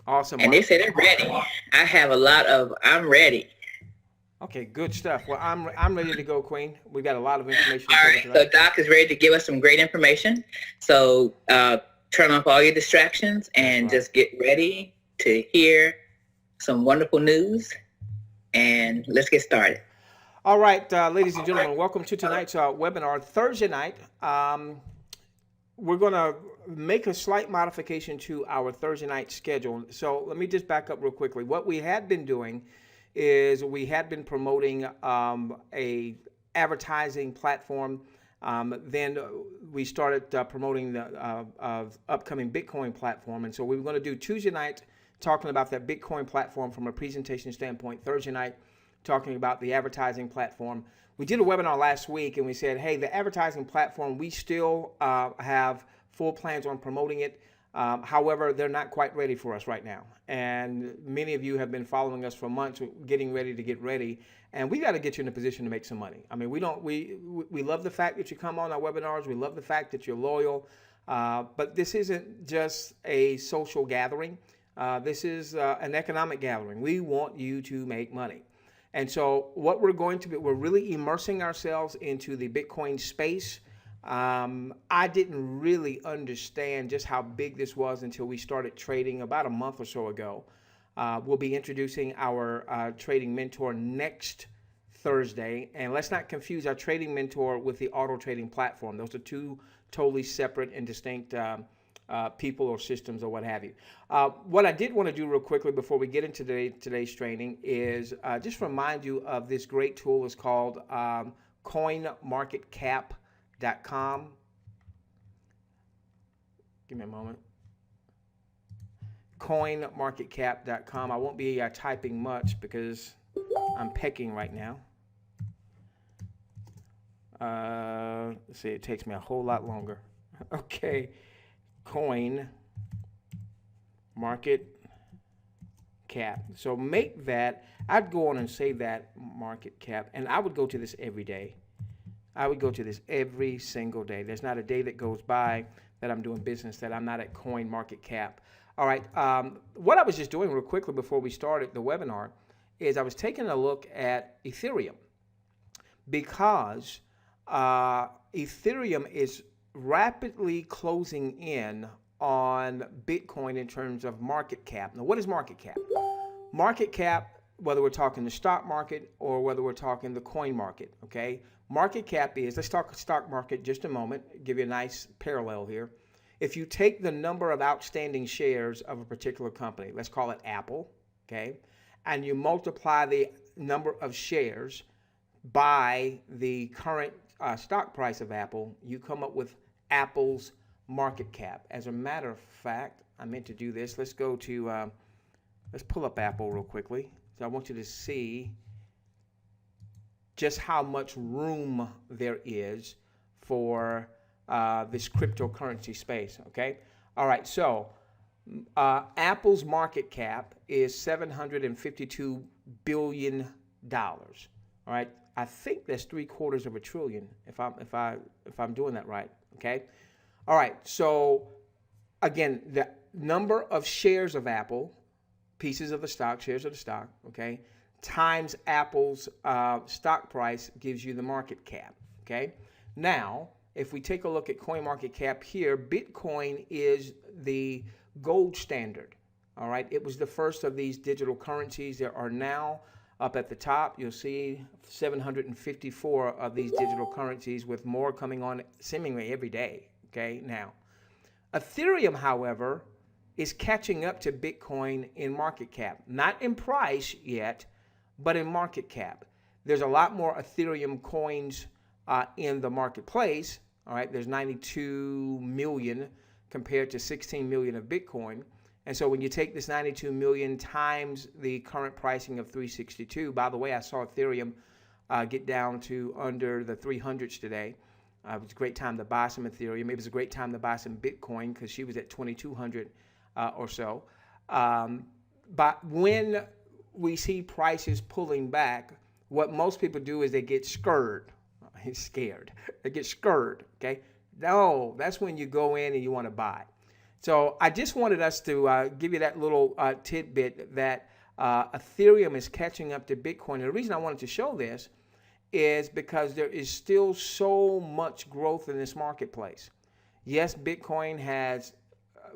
Awesome. And they say they're ready. I have a lot of I'm ready. Okay, good stuff. Well, I'm ready to go, Queen. We've got a lot of information to All cover right, so today. Doc is ready to give us some great information. So turn off all your distractions That's and right. just get ready to hear some wonderful news. And let's get started. All right, ladies and gentlemen, welcome to tonight's webinar. Thursday night, we're going to make a slight modification to our Thursday night schedule. So let me just back up real quickly. What we had been doing is we had been promoting a advertising platform. Then we started promoting the upcoming Bitcoin platform. And so we were going to do Tuesday night talking about that Bitcoin platform from a presentation standpoint. Thursday night talking about the advertising platform. We did a webinar last week and we said, hey, the advertising platform, we still have full plans on promoting it. However, they're not quite ready for us right now. And many of you have been following us for months, getting ready to get ready. And we got to get you in a position to make some money. I mean, we love the fact that you come on our webinars. We love the fact that you're loyal. But this isn't just a social gathering. This is an economic gathering. We want you to make money. And so what we're going to be, we're really immersing ourselves into the Bitcoin space. I didn't really understand just how big this was until we started trading about a month or so ago. We'll be introducing our trading mentor next Thursday. And let's not confuse our trading mentor with the auto trading platform. Those are two totally separate and distinct people or systems or what have you. What I did want to do real quickly before we get into today's training is just remind you of this great tool. It's called coinmarketcap.com. Give me a moment. Coinmarketcap.com. I won't be typing much because I'm pecking right now. Let's see, it takes me a whole lot longer. Okay. Coin market cap. So make that, I'd go on and save that market cap, and I would go to this every day. I would go to this every single day. There's not a day that goes by that I'm doing business that I'm not at coin market cap. All right. What I was just doing real quickly before we started the webinar is I was taking a look at Ethereum because Ethereum is rapidly closing in on Bitcoin in terms of market cap. Now, what is market cap? Market cap, whether we're talking the stock market or whether we're talking the coin market, okay? Market cap is, let's talk stock market just a moment, give you a nice parallel here. If you take the number of outstanding shares of a particular company, let's call it Apple, okay, and you multiply the number of shares by the current stock price of Apple, you come up with Apple's market cap. As a matter of fact, I meant to do this. Let's go to, let's pull up Apple real quickly. So I want you to see just how much room there is for this cryptocurrency space, okay? All right, so Apple's market cap is $752 billion. All right, I think that's 3/4 trillion if I'm doing that right. Okay, all right. So again, the number of shares of Apple, pieces of the stock, shares of the stock, okay, times Apple's stock price gives you the market cap. Okay, now if we take a look at CoinMarketCap here, Bitcoin is the gold standard. All right, it was the first of these digital currencies. There are now up at the top, you'll see 754 of these digital currencies with more coming on seemingly every day, okay, now. Ethereum, however, is catching up to Bitcoin in market cap. Not in price yet, but in market cap. There's a lot more Ethereum coins in the marketplace, all right? There's 92 million compared to 16 million of Bitcoin. And so when you take this 92 million times the current pricing of 362, by the way, I saw Ethereum get down to under the 300s today. It was a great time to buy some Ethereum. It was a great time to buy some Bitcoin because she was at 2,200 or so. But when we see prices pulling back, what most people do is they get scared. They get scared, okay? No, that's when you go in and you want to buy. So I just wanted us to give you that little tidbit that Ethereum is catching up to Bitcoin. And the reason I wanted to show this is because there is still so much growth in this marketplace. Yes, Bitcoin has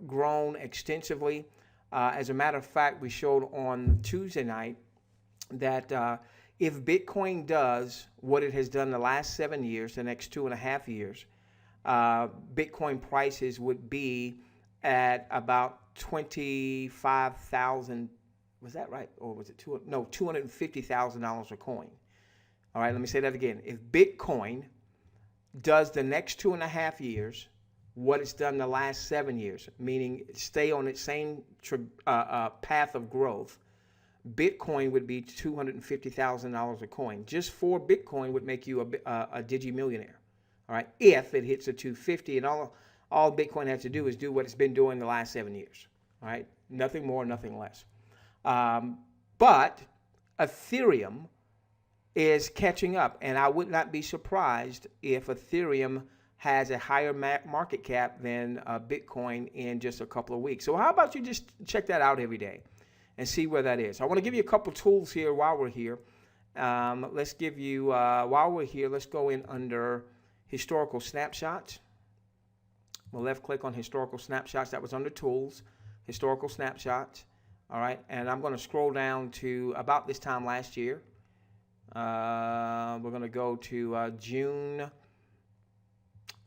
grown extensively. As a matter of fact, we showed on Tuesday night that if Bitcoin does what it has done the last 7 years, the next 2.5 years, Bitcoin prices would be at about 25,000. Was that right? Or was it $250,000 a coin? All right, let me say that again. If Bitcoin does the next 2.5 years what it's done the last 7 years, meaning stay on its same path of growth, Bitcoin would be $250,000 a coin. Just for Bitcoin would make you a Digi millionaire. All right, if it hits a 250, and all Bitcoin has to do is do what it's been doing the last 7 years. All right, nothing more, nothing less. But Ethereum is catching up, and I would not be surprised if Ethereum has a higher market cap than Bitcoin in just a couple of weeks. So how about you just check that out every day and see where that is. I want to give you a couple tools here while we're here. Let's give you, while we're here, let's go in under historical snapshots. We'll left click on historical snapshots. That was under tools, historical snapshots. All right, and I'm going to scroll down to about this time last year. We're going to go to June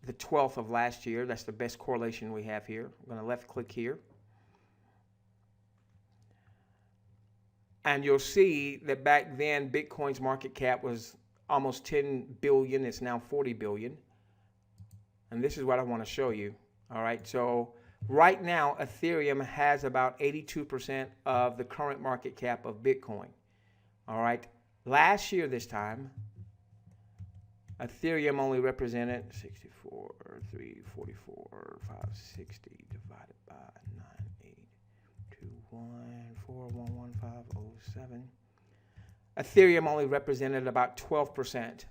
the 12th of last year. That's the best correlation we have here. I'm going to left click here. And you'll see that back then Bitcoin's market cap was almost 10 billion. It's now 40 billion. And this is what I want to show you. All right, so right now Ethereum has about 82% of the current market cap of Bitcoin. All right, last year this time Ethereum only represented 64, 344, 560 divided by 9821411507. Ethereum only represented about 12%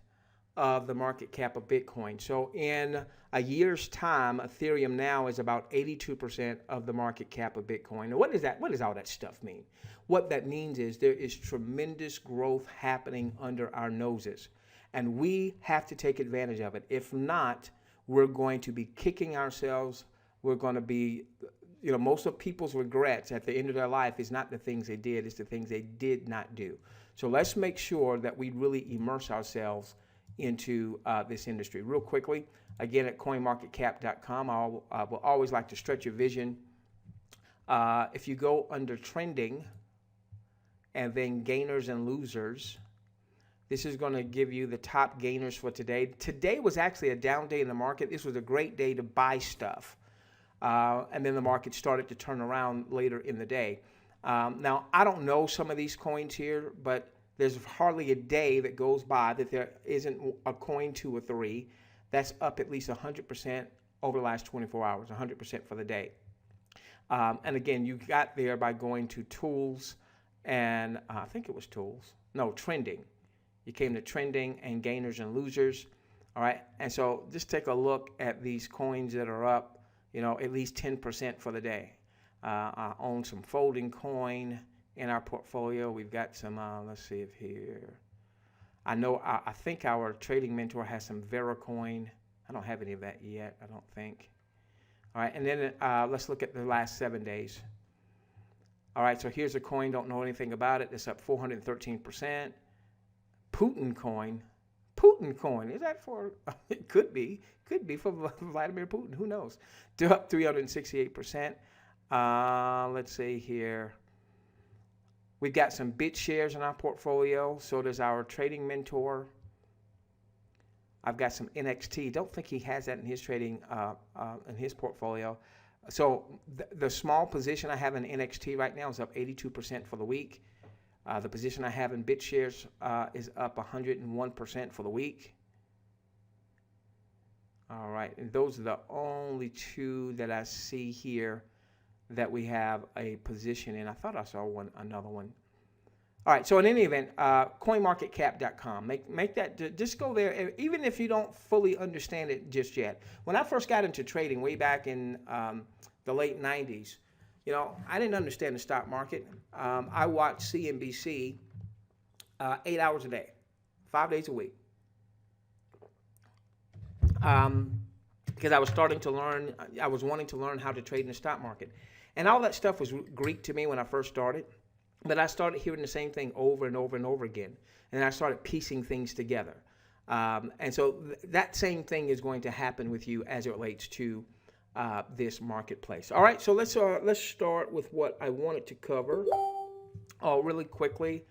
of the market cap of Bitcoin. So in a year's time, Ethereum now is about 82% of the market cap of Bitcoin. Now, what is that? What does all that stuff mean? What that means is there is tremendous growth happening under our noses, and we have to take advantage of it. If not, we're going to be kicking ourselves. We're going to be, most of people's regrets at the end of their life is not the things they did, it's the things they did not do. So let's make sure that we really immerse ourselves into this industry. Real quickly, again, at coinmarketcap.com, I will always like to stretch your vision. If you go under trending and then gainers and losers, this is going to give you the top gainers for today. Today was actually a down day in the market. This was a great day to buy stuff. And then the market started to turn around later in the day. Now, I don't know some of these coins here, but there's hardly a day that goes by that there isn't a coin, 2 or 3, that's up at least 100% over the last 24 hours, 100% for the day. And again, you got there by going to tools and I think it was tools. No, trending. You came to trending and gainers and losers. All right. And so just take a look at these coins that are up, at least 10% for the day. I own some folding coin in our portfolio. We've got some, let's see if here. I think our trading mentor has some Veracoin. I don't have any of that yet, I don't think. All right, and then let's look at the last 7 days. All right, so here's a coin, don't know anything about it. It's up 413%. Putin coin, is that for, it could be for Vladimir Putin, who knows? Up 368%. Let's see here. We've got some bit shares in our portfolio. So does our trading mentor. I've got some NXT. Don't think he has that in his trading, in his portfolio. So the small position I have in NXT right now is up 82% for the week. The position I have in bit shares is up 101% for the week. All right, and those are the only 2 that I see here that we have a position in. I thought I saw another one. All right, so in any event, coinmarketcap.com. Make that, just go there, even if you don't fully understand it just yet. When I first got into trading way back in the late 90s, you know, I didn't understand the stock market. I watched CNBC 8 hours a day, 5 days a week. Because I was starting to learn, I was wanting to learn how to trade in the stock market. And all that stuff was Greek to me when I first started. But I started hearing the same thing over and over and over again. And I started piecing things together. And so that same thing is going to happen with you as it relates to this marketplace. All right, so let's start with what I wanted to cover. Oh, really quickly.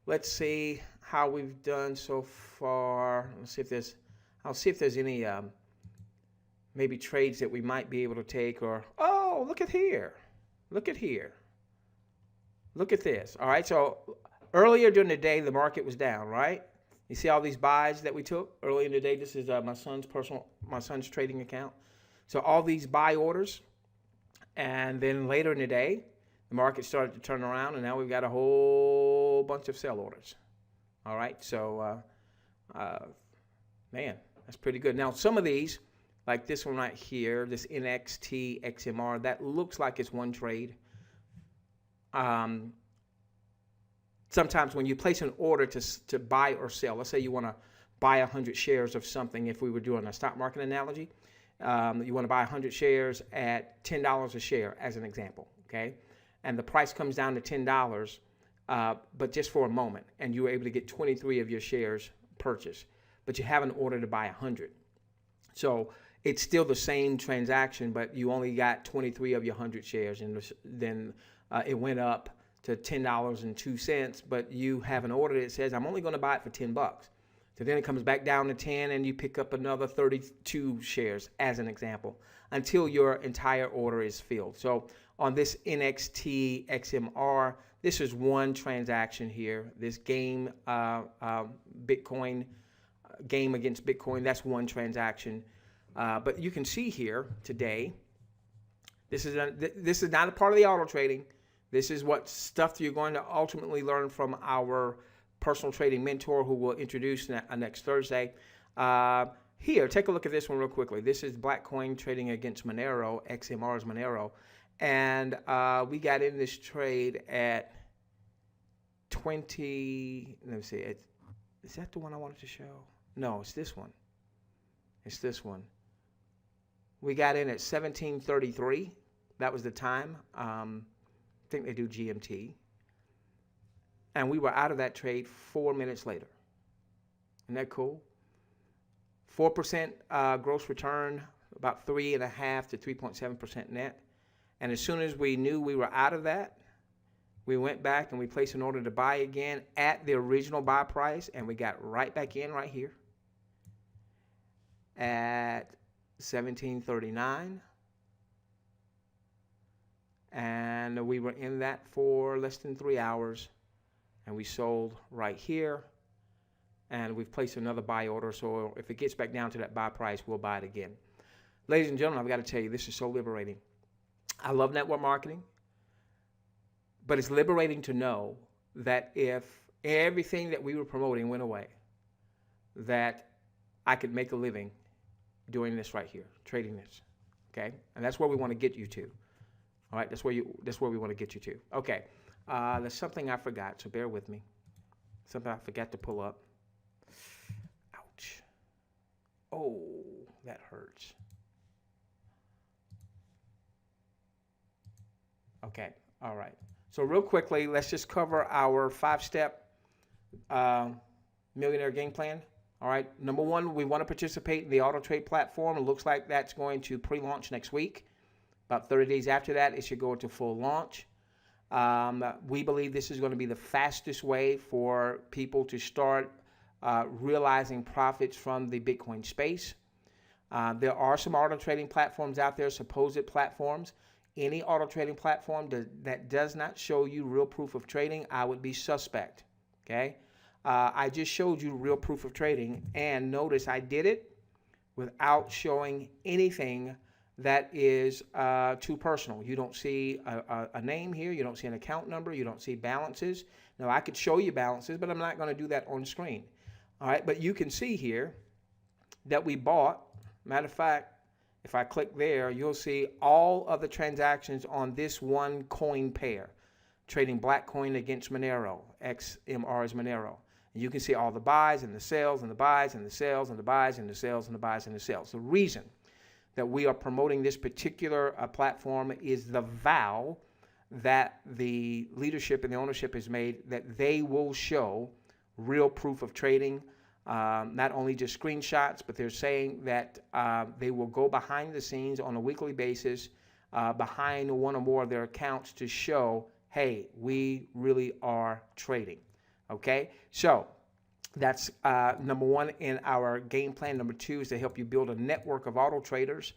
Let's see how we've done so far. Let's see if there's, I'll see if there's any maybe trades that we might be able to take, or, oh, look at here. Look at here. Look at this. All right, so earlier during the day, the market was down, right? You see all these buys that we took earlier in the day? This is my son's trading account. So all these buy orders, and then later in the day, the market started to turn around, and now we've got a whole bunch of sell orders. All right, so man, that's pretty good. Now, some of these, like this one right here, this NXT XMR, that looks like it's one trade. Sometimes when you place an order to buy or sell, let's say you want to buy 100 shares of something, if we were doing a stock market analogy, you want to buy 100 shares at $10 a share, as an example, okay? And the price comes down to $10, but just for a moment, and you were able to get 23 of your shares purchased, but you have an order to buy 100. So it's still the same transaction, but you only got 23 of your 100 shares, and then it went up to $10.02, but you have an order that says, I'm only going to buy it for $10. So then it comes back down to 10, and you pick up another 32 shares, as an example, until your entire order is filled. So on this NXT XMR, this is one transaction here. This game, Bitcoin, game against Bitcoin, that's one transaction. But you can see here today, this is not a part of the auto trading. This is what stuff you're going to ultimately learn from our personal trading mentor, who will introduce next Thursday. Here, take a look at this one real quickly. This is Blackcoin trading against Monero, XMR's Monero. And we got in this trade at 20, let me see, is that the one I wanted to show? No, it's this one. It's this one. We got in at 1733. That was the time. I think they do GMT. And we were out of that trade 4 minutes later. Isn't that cool? 4% gross return, about 3.5 to 3.7% net. And as soon as we knew we were out of that, we went back and we placed an order to buy again at the original buy price, and we got right back in right here at 1739. And we were in that for less than 3 hours, and we sold right here, and we've placed another buy order. So if it gets back down to that buy price, we'll buy it again. Ladies and gentlemen, I've got to tell you, this is so liberating. I love network marketing, but it's liberating to know that if everything that we were promoting went away, that I could make a living doing this right here, trading this, okay? And that's where we want to get you to. All right, that's where we want to get you to. Okay, there's something I forgot, so bear with me. Something I forgot to pull up. Ouch. Oh, that hurts. Okay, all right. So real quickly, let's just cover our 5-step millionaire game plan. All right, number one, we want to participate in the auto trade platform. It looks like that's going to pre-launch next week. About 30 days after that, it should go into full launch. We believe this is going to be the fastest way for people to start realizing profits from the Bitcoin space. There are some auto trading platforms out there, supposed platforms. Any auto trading platform that does not show you real proof of trading, I would be suspect. Okay? I just showed you real proof of trading, and notice I did it without showing anything that is too personal. You don't see a name here. You don't see an account number. You don't see balances. Now, I could show you balances, but I'm not going to do that on screen. All right, but you can see here that we bought. Matter of fact, If I click there, you'll see all of the transactions on this one coin pair, trading black coin against Monero, XMR is Monero. And you can see all the buys and the sells and the buys and the sells and the buys and the sells and the buys and the sells. The reason that we are promoting this particular platform is the vow that the leadership and the ownership has made that they will show real proof of trading, not only just screenshots, but they're saying that they will go behind the scenes on a weekly basis behind one or more of their accounts to show, hey, we really are trading. Okay, so that's number one in our game plan. Number two is to help you build a network of auto traders.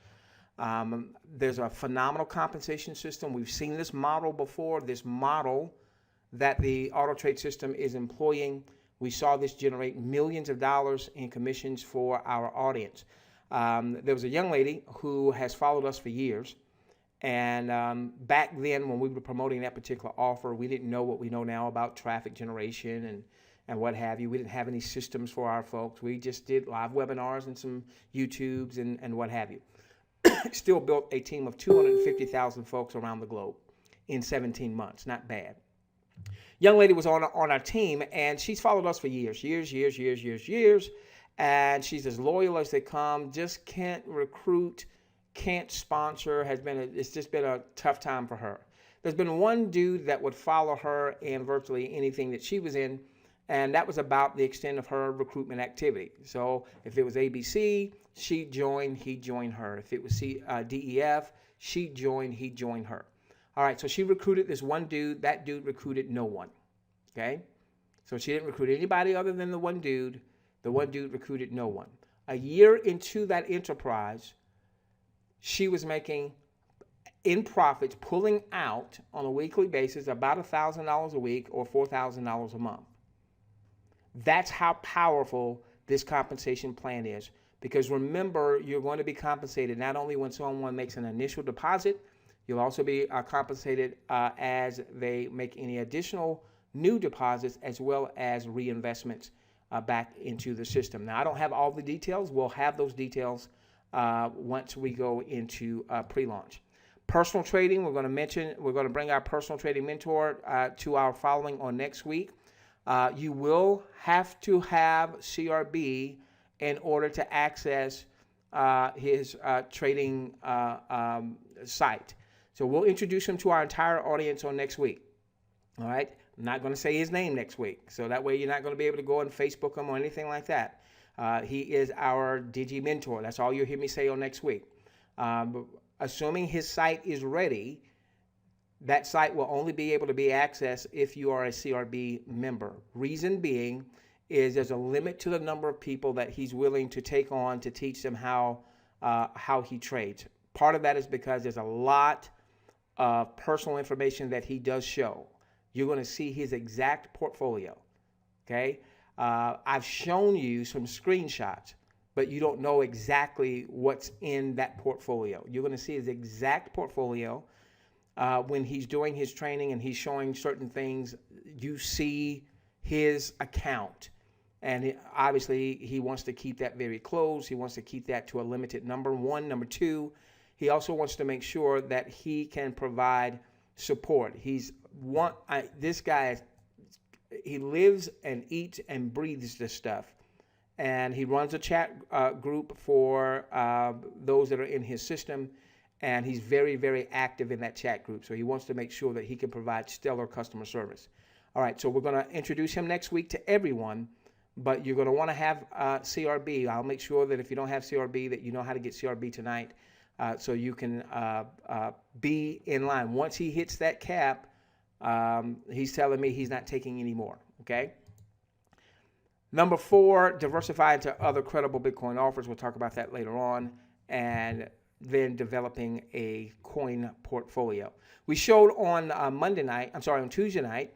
There's a phenomenal compensation system. We've seen this model before, this model that the auto trade system is employing. We saw this generate millions of dollars in commissions for our audience. There was a young lady who has followed us for years. And back then, when we were promoting that particular offer, we didn't know what we know now about traffic generation and what have you. We didn't have any systems for our folks. We just did live webinars and some YouTubes and what have you. Still built a team of 250,000 folks around the globe in 17 months. Not bad. Young lady was on our team, and she's followed us for years. And she's as loyal as they come, just can't recruit, can't sponsor, it's just been a tough time for her. There's been one dude that would follow her in virtually anything that she was in, and that was about the extent of her recruitment activity. So if it was ABC, she joined, he joined her. If it was DEF, she joined, he joined her. All right, so she recruited this one dude. That dude recruited no one, okay? So she didn't recruit anybody other than the one dude. The one dude recruited no one. A year into that enterprise, she was making in profits, pulling out on a weekly basis about $1,000 a week or $4,000 a month. That's how powerful this compensation plan is. Because remember, you're going to be compensated not only when someone makes an initial deposit, you'll also be compensated as they make any additional new deposits as well as reinvestments back into the system. Now, I don't have all the details. We'll have those details once we go into pre-launch. Personal trading, we're going to bring our personal trading mentor to our following on next week. You will have to have CRB in order to access his trading site. So we'll introduce him to our entire audience on next week. All right? I'm not going to say his name next week. So that way you're not going to be able to go and Facebook him or anything like that. He is our Digi mentor. That's all you'll hear me say on next week. Assuming his site is ready, that site will only be able to be accessed if you are a CRB member. Reason being is there's a limit to the number of people that he's willing to take on to teach them how he trades. Part of that is because there's a lot of personal information that he does show. You're going to see his exact portfolio, okay? I've shown you some screenshots, but you don't know exactly what's in that portfolio. You're going to see his exact portfolio. When he's doing his training and he's showing certain things, you see his account. And obviously, he wants to keep that very close. He wants to keep that to a limited number, one. Number two, he also wants to make sure that he can provide support. This guy, he lives and eats and breathes this stuff. And he runs a chat group for those that are in his system. And he's very, very active in that chat group. So he wants to make sure that he can provide stellar customer service. All right, so we're going to introduce him next week to everyone, but you're going to want to have CRB. I'll make sure that if you don't have CRB, that you know how to get CRB tonight so you can be in line. Once he hits that cap, he's telling me he's not taking any more, okay? Number 4, diversify into other credible Bitcoin offers. We'll talk about that later on. And then developing a coin portfolio. We showed on on Tuesday night,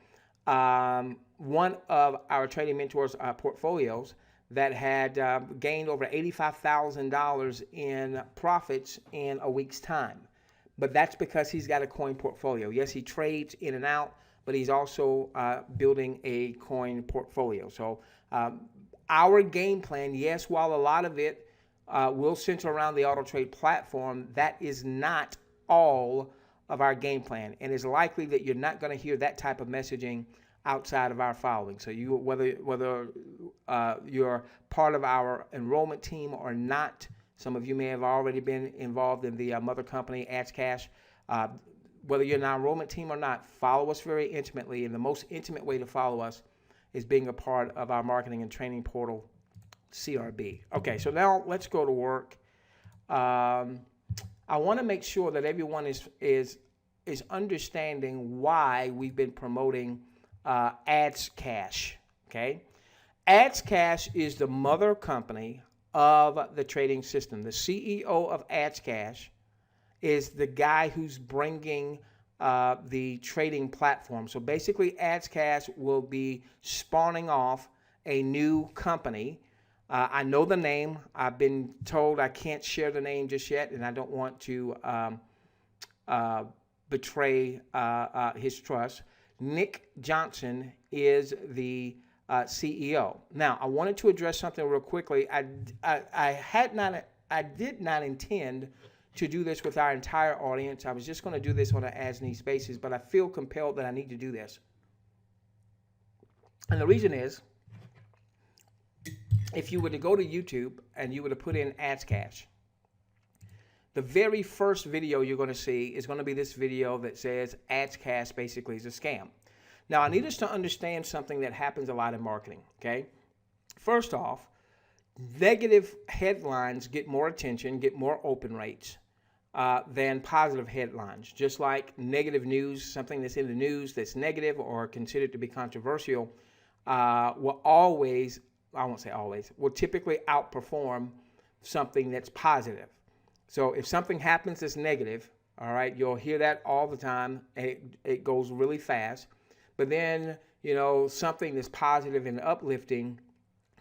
one of our trading mentors' portfolios that had gained over $85,000 in profits in a week's time. But that's because he's got a coin portfolio. Yes, he trades in and out, but he's also building a coin portfolio. So our game plan, yes, while a lot of it will center around the auto trade platform. That is not all of our game plan, and it's likely that you're not going to hear that type of messaging outside of our following. So you, whether you're part of our enrollment team or not, some of you may have already been involved in the mother company, AdsCash. Whether you're in our enrollment team or not, follow us very intimately, and the most intimate way to follow us is being a part of our marketing and training portal, CRB. Okay, so now let's go to work. I want to make sure that everyone is understanding why we've been promoting AdsCash. Okay, AdsCash is the mother company of the trading system. The CEO of AdsCash is the guy who's bringing the trading platform. So basically, AdsCash will be spawning off a new company. I know the name. I've been told I can't share the name just yet, and I don't want to betray his trust. Nick Johnson is the CEO. Now, I wanted to address something real quickly. I did not intend to do this with our entire audience. I was just going to do this on an as-needs basis, but I feel compelled that I need to do this. And the reason is, if you were to go to YouTube and you were to put in AdsCash, the very first video you're going to see is going to be this video that says AdsCash basically is a scam. Now, I need us to understand something that happens a lot in marketing, okay? First off, negative headlines get more attention, get more open rates than positive headlines. Just like negative news, something that's in the news that's negative or considered to be controversial, will always, I won't say always, will typically outperform something that's positive. So if something happens that's negative, all right, you'll hear that all the time, and it goes really fast. But then, you know, something that's positive and uplifting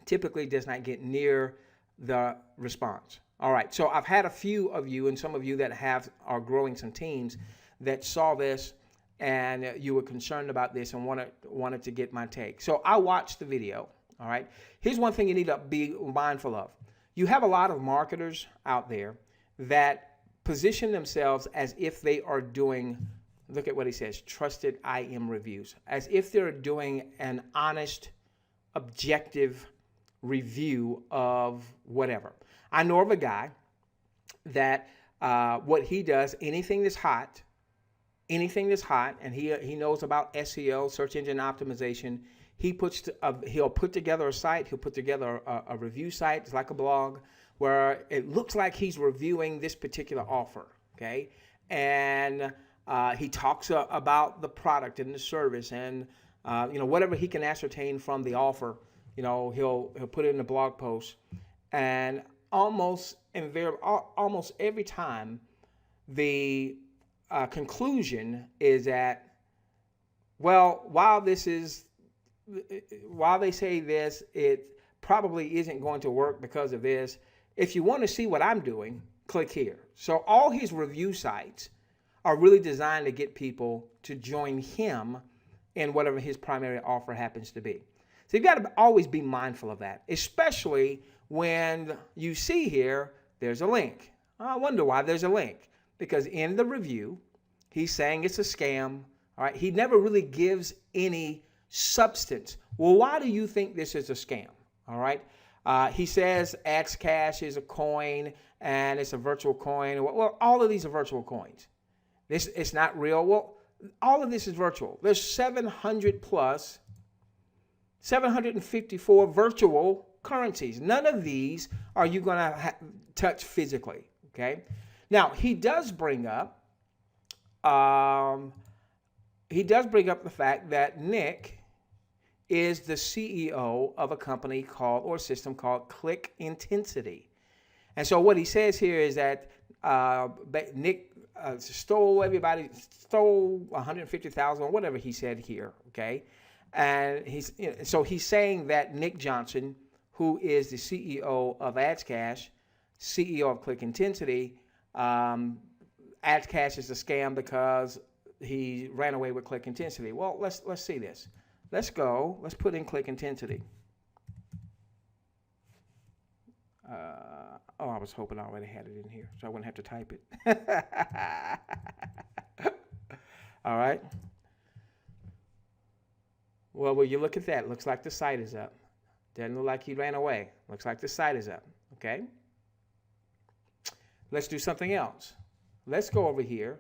typically does not get near the response. All right, so I've had a few of you, and some of you that are growing some teams, that saw this and you were concerned about this and wanted to get my take. So I watched the video. All right, here's one thing you need to be mindful of. You have a lot of marketers out there that position themselves as if they are doing, look at what he says, trusted IM reviews, as if they're doing an honest, objective review of whatever. I know of a guy that what he does, anything that's hot, and he knows about SEO, search engine optimization. He'll put together a site. He'll put together a review site. It's like a blog where it looks like he's reviewing this particular offer. Okay, and he talks about the product and the service, and whatever he can ascertain from the offer. He'll put it in a blog post, and almost every time the conclusion is that, well, while they say this, it probably isn't going to work because of this. If you want to see what I'm doing, click here. So all his review sites are really designed to get people to join him in whatever his primary offer happens to be. So you've got to always be mindful of that, especially when you see here, there's a link. I wonder why there's a link. Because in the review, he's saying it's a scam. All right, he never really gives any substance. Well, why do you think this is a scam? All right, he says AdsCash is a coin and it's a virtual coin. Well, all of these are virtual coins. It's not real. Well, all of this is virtual. There's 754 virtual currencies. None of these are you going to touch physically. Okay. Now he does bring up the fact that Nick is the CEO of a company or system called Click Intensity. And so what he says here is that Nick stole 150,000 or whatever he said here, okay? And so he's saying that Nick Johnson, who is the CEO of AdsCash, CEO of Click Intensity, AdsCash is a scam because he ran away with Click Intensity. Well, let's see this. Let's put in Click Intensity. Oh, I was hoping I already had it in here, so I wouldn't have to type it. All right. Well, will you look at that? Looks like the site is up. Doesn't look like he ran away. Looks like the site is up. Okay. Let's do something else. Let's go over here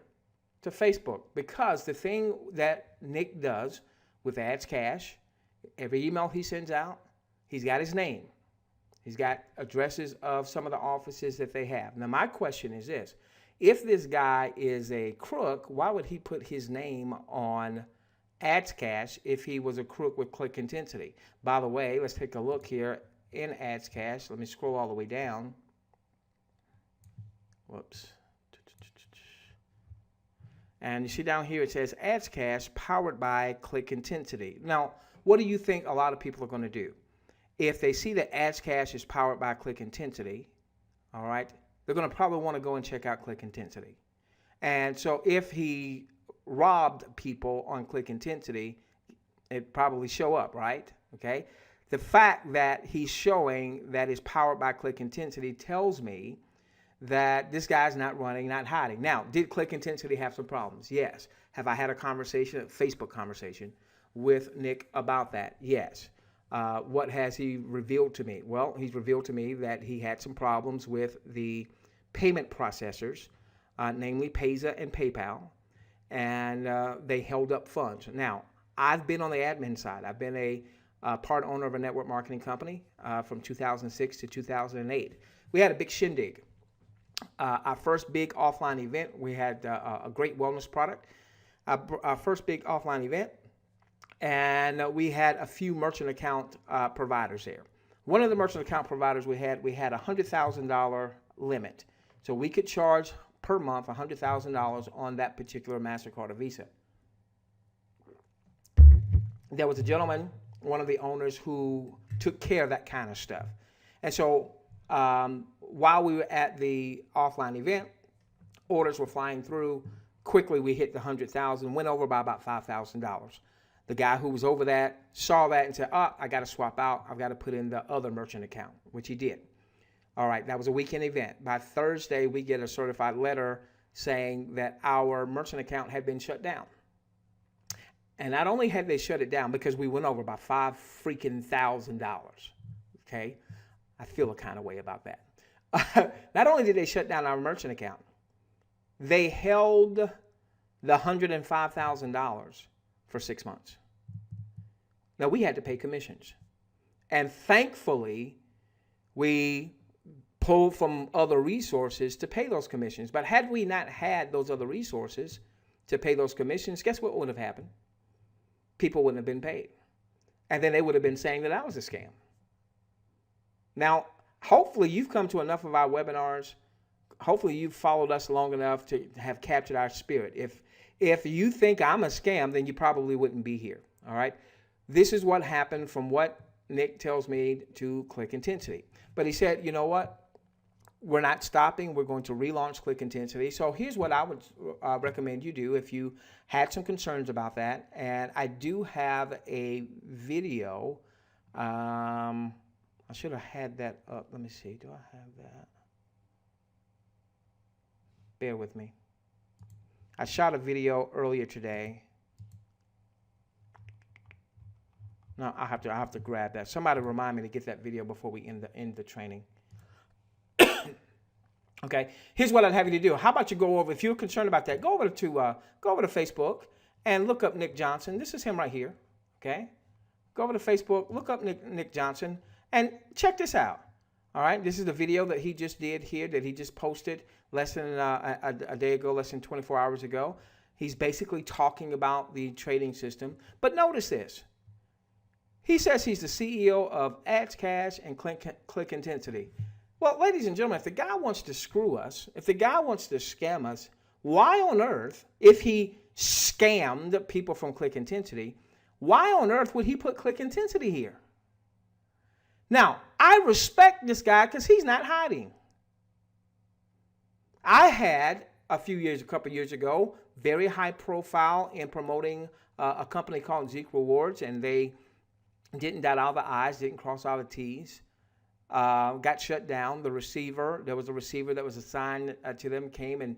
to Facebook, because the thing that Nick does with Ads Cash, every email he sends out, he's got his name. He's got addresses of some of the offices that they have. Now, my question is this. If this guy is a crook, why would he put his name on Ads Cash if he was a crook with click intensity? By the way, let's take a look here in Ads Cash. Let me scroll all the way down. Whoops. And you see down here it says Ads Cash powered by click intensity. Now, what do you think a lot of people are going to do? If they see that Ads Cash is powered by click intensity, all right, they're going to probably want to go and check out click intensity. And so if he robbed people on click intensity, it probably show up, right? Okay. The fact that he's showing that it's powered by click intensity tells me that this guy's not running, not hiding. Now, did click intensity have some problems? Yes. Have I had a conversation, a Facebook conversation with Nick about that? Yes. What has he revealed to me? Well, he's revealed to me that he had some problems with the payment processors, namely Payza and PayPal, and they held up funds. Now, I've been on the admin side. I've been a part owner of a network marketing company from 2006 to 2008. We had a big shindig. Our first big offline event, we had a great wellness product. Our first big offline event, and we had a few merchant account providers there. One of the merchant account providers we had a $100,000 limit. So we could charge per month $100,000 on that particular MasterCard or Visa. There was a gentleman, one of the owners, who took care of that kind of stuff. And so while we were at the offline event, orders were flying through. Quickly, we hit the 100,000, went over by about $5,000. The guy who was over that saw that and said, oh, I got to swap out. I've got to put in the other merchant account, which he did. All right, that was a weekend event. By Thursday, we get a certified letter saying that our merchant account had been shut down. And not only had they shut it down because we went over by $5,000, okay? I feel a kind of way about that. Not only did they shut down our merchant account, they held the $105,000 for 6 months. Now, we had to pay commissions. And thankfully, we pulled from other resources to pay those commissions. But had we not had those other resources to pay those commissions, guess what would have happened? People wouldn't have been paid. And then they would have been saying that I was a scam. Now, hopefully you've come to enough of our webinars. Hopefully you've followed us long enough to have captured our spirit. If you think I'm a scam, then you probably wouldn't be here. All right. This is what happened from what Nick tells me to click intensity. But he said, you know what? We're not stopping. We're going to relaunch click intensity. So here's what I would recommend you do if you had some concerns about that. And I do have a video. I should have had that up. Let me see. Do I have that? Bear with me. I shot a video earlier today. No, I have to grab that. Somebody remind me to get that video before we end the training. Okay, here's what I'd have you to do. How about you go over, if you're concerned about that, go over to Facebook and look up Nick Johnson. This is him right here. Okay, go over to Facebook, look up Nick Johnson, and check this out. All right, this is the video that he just did here, that he just posted less than a day ago, less than 24 hours ago. He's basically talking about the trading system. But notice this. He says he's the CEO of Ads Cash and Click Intensity. Well, ladies and gentlemen, if the guy wants to screw us, if the guy wants to scam us, why on earth, if he scammed people from Click Intensity, why on earth would he put Click Intensity here? Now, I respect this guy because he's not hiding. I had a couple years ago, very high profile in promoting a company called Zeke Rewards, and they didn't dot all the I's, didn't cross all the T's. got shut down. There was a receiver that was assigned to them, came and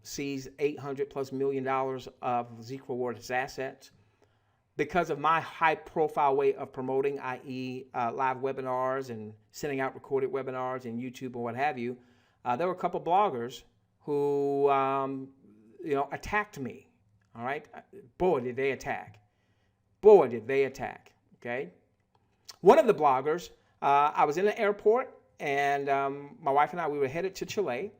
seized $800+ million of Zeek Rewards assets. Because of my high-profile way of promoting, i.e. Live webinars and sending out recorded webinars and YouTube and what have you, there were a couple bloggers who, attacked me. All right? Boy, did they attack. Boy, did they attack. Okay? One of the bloggers, I was in the airport, and my wife and I, we were headed to Chile.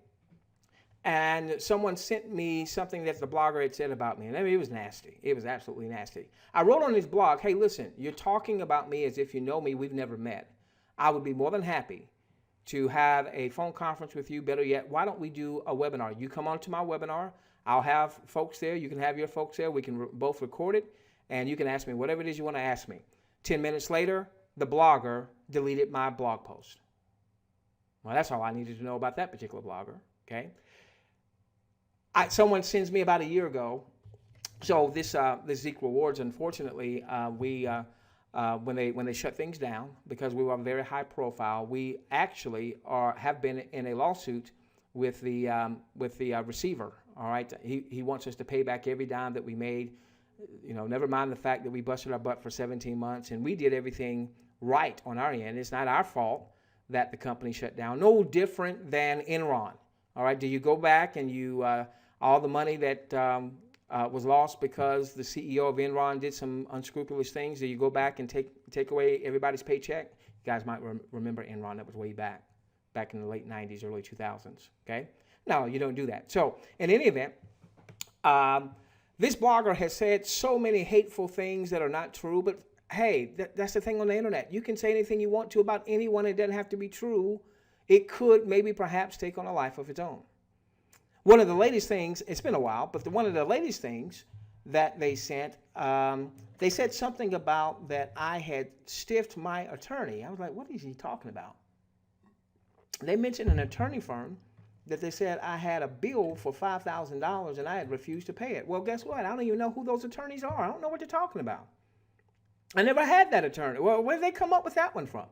And someone sent me something that the blogger had said about me. And I mean, it was nasty. It was absolutely nasty. I wrote on his blog, hey, listen, you're talking about me as if you know me. We've never met. I would be more than happy to have a phone conference with you. Better yet, why don't we do a webinar? You come on to my webinar. I'll have folks there. You can have your folks there. We can both record it. And you can ask me whatever it is you want to ask me. 10 minutes later, the blogger deleted my blog post. Well, that's all I needed to know about that particular blogger. Okay. Someone sends me about a year ago. So this Zeek Rewards, unfortunately, when they shut things down, because we were very high profile, we actually have been in a lawsuit with the receiver. All right, he wants us to pay back every dime that we made. Never mind the fact that we busted our butt for 17 months and we did everything right on our end. It's not our fault that the company shut down. No different than Enron. All right, do you go back and you all the money that was lost because the CEO of Enron did some unscrupulous things? Do you go back and take away everybody's paycheck? You guys might remember Enron. That was way back in the late 90s, early 2000s. Okay, no, you don't do that. So in any event, this blogger has said so many hateful things that are not true. But hey, that's the thing on the internet. You can say anything you want to about anyone. It doesn't have to be true. It could maybe perhaps take on a life of its own. One of the latest things, it's been a while, but one of the latest things that they sent, they said something about that I had stiffed my attorney. I was like, what is he talking about? They mentioned an attorney firm that they said I had a bill for $5,000 and I had refused to pay it. Well, guess what? I don't even know who those attorneys are. I don't know what they're talking about. I never had that attorney. Well, where did they come up with that one from?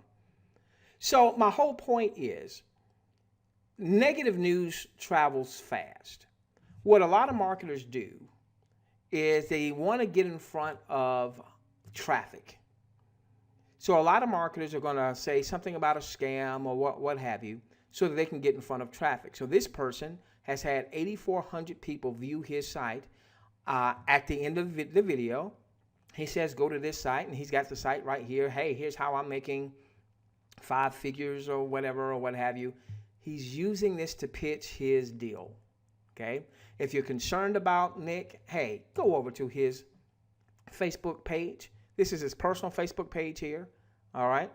So my whole point is, negative news travels fast. What a lot of marketers do is they want to get in front of traffic. So a lot of marketers are going to say something about a scam or what have you so that they can get in front of traffic. So this person has had 8,400 people view his site. At the end of the video, he says, go to this site, and he's got the site right here. Hey, here's how I'm making 5 figures or whatever or what have you. He's using this to pitch his deal, okay? If you're concerned about Nick, hey, go over to his Facebook page. This is his personal Facebook page here, all right?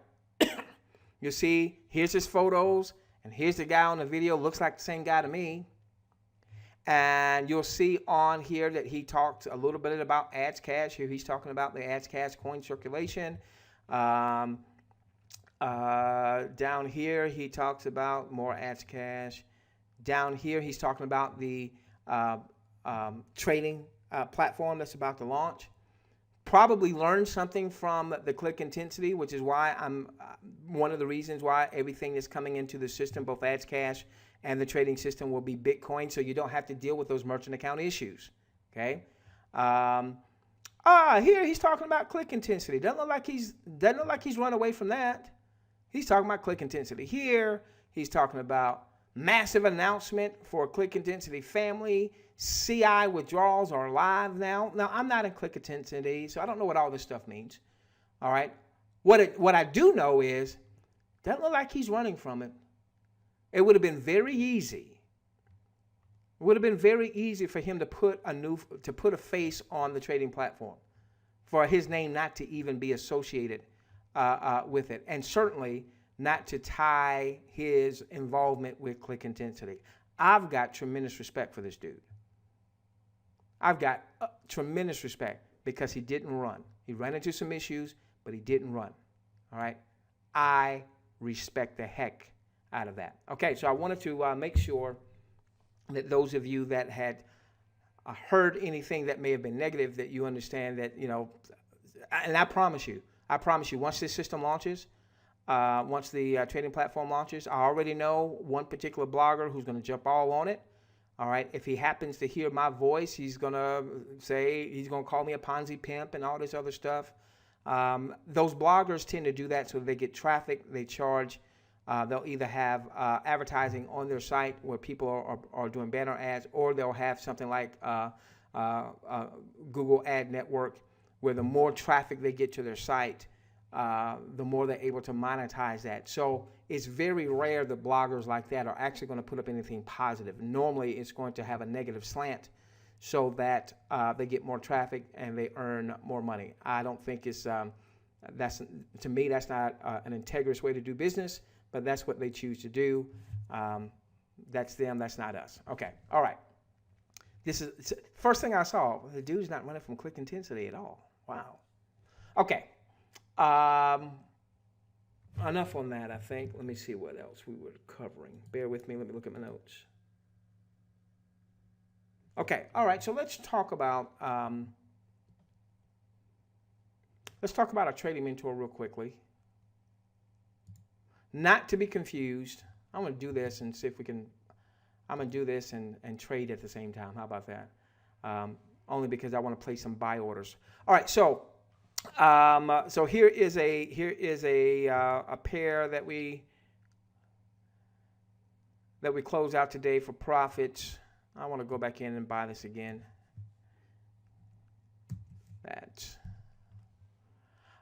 You'll see, here's his photos, and here's the guy on the video. Looks like the same guy to me. And you'll see on here that he talked a little bit about Ads Cash. Here he's talking about the Ads Cash coin circulation. Down here, he talks about more Ads Cash. Down here, he's talking about the trading platform that's about to launch. Probably learned something from the click intensity, which is why one of the reasons why everything that's coming into the system, both Ads Cash and the trading system, will be Bitcoin, so you don't have to deal with those merchant account issues. Okay. Here he's talking about click intensity. Doesn't look like he's run away from that. He's talking about click intensity here. He's talking about massive announcement for click intensity family. CI withdrawals are live now. Now, I'm not in click intensity, so I don't know what all this stuff means. All right. What I do know is, doesn't look like he's running from it. It would have been very easy. It would have been very easy for him to put a face on the trading platform, for his name not to even be associated with it, and certainly not to tie his involvement with click intensity. I've got tremendous respect for this dude. I've got tremendous respect because he didn't run. He ran into some issues, but he didn't run. All right? I respect the heck out of that. Okay, so I wanted to make sure that those of you that had heard anything that may have been negative, that you understand that, and I promise you, once this system launches, once the trading platform launches. I already know one particular blogger who's going to jump all on it. All right. If he happens to hear my voice, he's going to call me a Ponzi pimp and all this other stuff. Those bloggers tend to do that so they get traffic. They charge. They'll either have advertising on their site where people are doing banner ads, or they'll have something like Google Ad Network, where the more traffic they get to their site, the more they're able to monetize that. So it's very rare that bloggers like that are actually going to put up anything positive. Normally, it's going to have a negative slant so that they get more traffic and they earn more money. I don't think it's to me, that's not an integrous way to do business, but that's what they choose to do. That's them. That's not us. Okay. All right. This is first thing I saw. The dude's not running from click intensity at all. Wow. Okay. Enough on that, I think. Let me see what else we were covering. Bear with me. Let me look at my notes. Okay. All right. So let's talk about our trading mentor real quickly. Not to be confused. I'm going to do this and see if we can. I'm going to do this and trade at the same time. How about that? Only because I want to place some buy orders. All right. So here is a pair that we close out today for profits. I want to go back in and buy this again.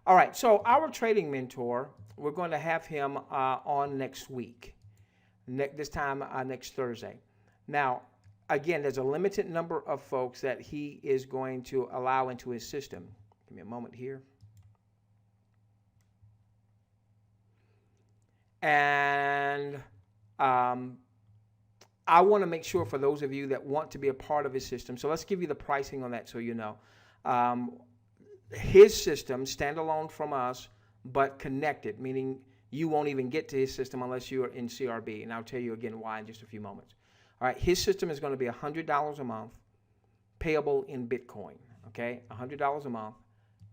All right. So our trading mentor, we're going to have him on next week. This time next Thursday. Now, again, there's a limited number of folks that he is going to allow into his system. Give me a moment here. And I want to make sure for those of you that want to be a part of his system. So let's give you the pricing on that so you know. His system, standalone from us, but connected, meaning you won't even get to his system unless you are in CRB. And I'll tell you again why in just a few moments. All right, his system is going to be $100 a month, payable in Bitcoin. Okay, $100 a month,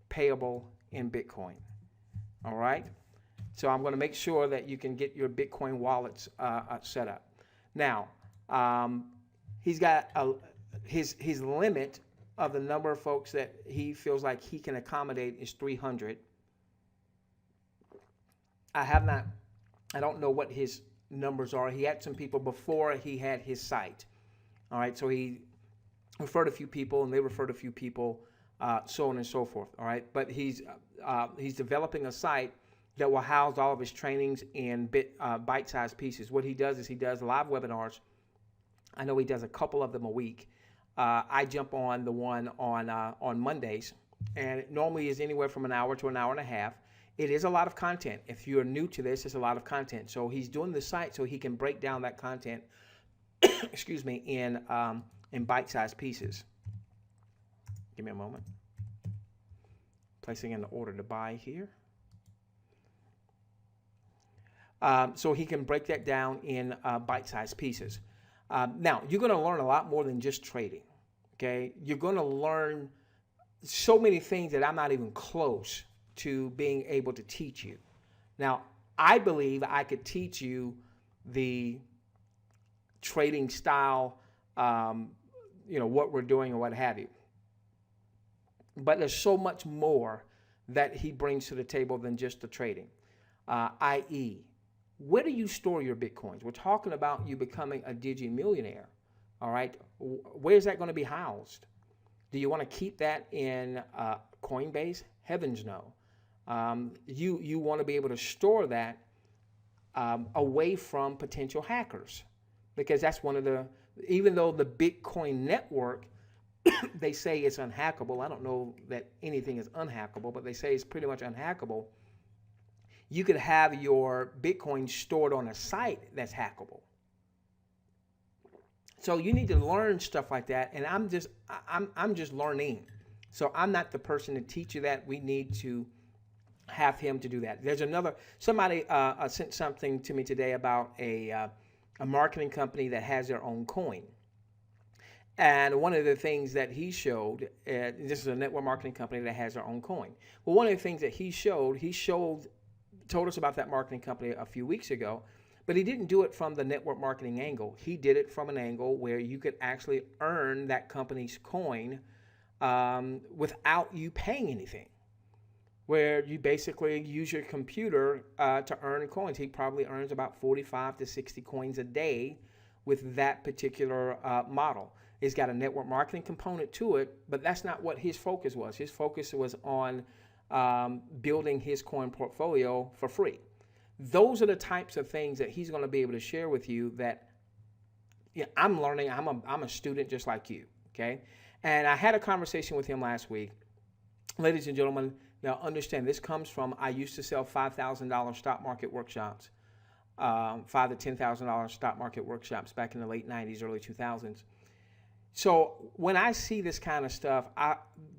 payable in Bitcoin. All right, so I'm going to make sure that you can get your Bitcoin wallets set up. Now, he's got his limit of the number of folks that he feels like he can accommodate is 300. I don't know what his numbers are. He had some people before he had his site. All right, so he referred a few people, and they referred a few people, so on and so forth. All right, but he's developing a site that will house all of his trainings in bite-sized pieces. What he does is he does live webinars. I know he does a couple of them a week. I jump on the one on Mondays, and it normally is anywhere from an hour to an hour and a half. It is a lot of content. If you're new to this, it's a lot of content. So he's doing the site so he can break down that content, excuse me, in bite-sized pieces. Give me a moment. Placing an order to buy here. So he can break that down in bite-sized pieces. Now, you're going to learn a lot more than just trading. Okay, you're going to learn so many things that I'm not even close to being able to teach you. Now, I believe I could teach you the trading style, what we're doing and what have you. But there's so much more that he brings to the table than just the trading, i.e., where do you store your Bitcoins? We're talking about you becoming a Digi millionaire, all right? Where's that going to be housed? Do you want to keep that in Coinbase? Heavens no. You want to be able to store that away from potential hackers, because that's one of even though the Bitcoin network, they say it's unhackable. I don't know that anything is unhackable, but they say it's pretty much unhackable. You could have your Bitcoin stored on a site that's hackable. So you need to learn stuff like that, and I'm just learning. So I'm not the person to teach you that. We need to have him to do that. There's somebody sent something to me today about a marketing company that has their own coin. And one of the things that he showed, this is a network marketing company that has their own coin. Well, one of the things that he showed told us about that marketing company a few weeks ago, but he didn't do it from the network marketing angle. He did it from an angle where you could actually earn that company's coin without you paying anything, where you basically use your computer to earn coins. He probably earns about 45 to 60 coins a day with that particular model. It's got a network marketing component to it, but that's not what his focus was. His focus was on building his coin portfolio for free. Those are the types of things that he's going to be able to share with you that I'm learning. I'm a student just like you, okay? And I had a conversation with him last week. Ladies and gentlemen, now understand this comes from, I used to sell $5,000 stock market workshops, $5,000 to $10,000 stock market workshops back in the late 90s, early 2000s. So when I see this kind of stuff,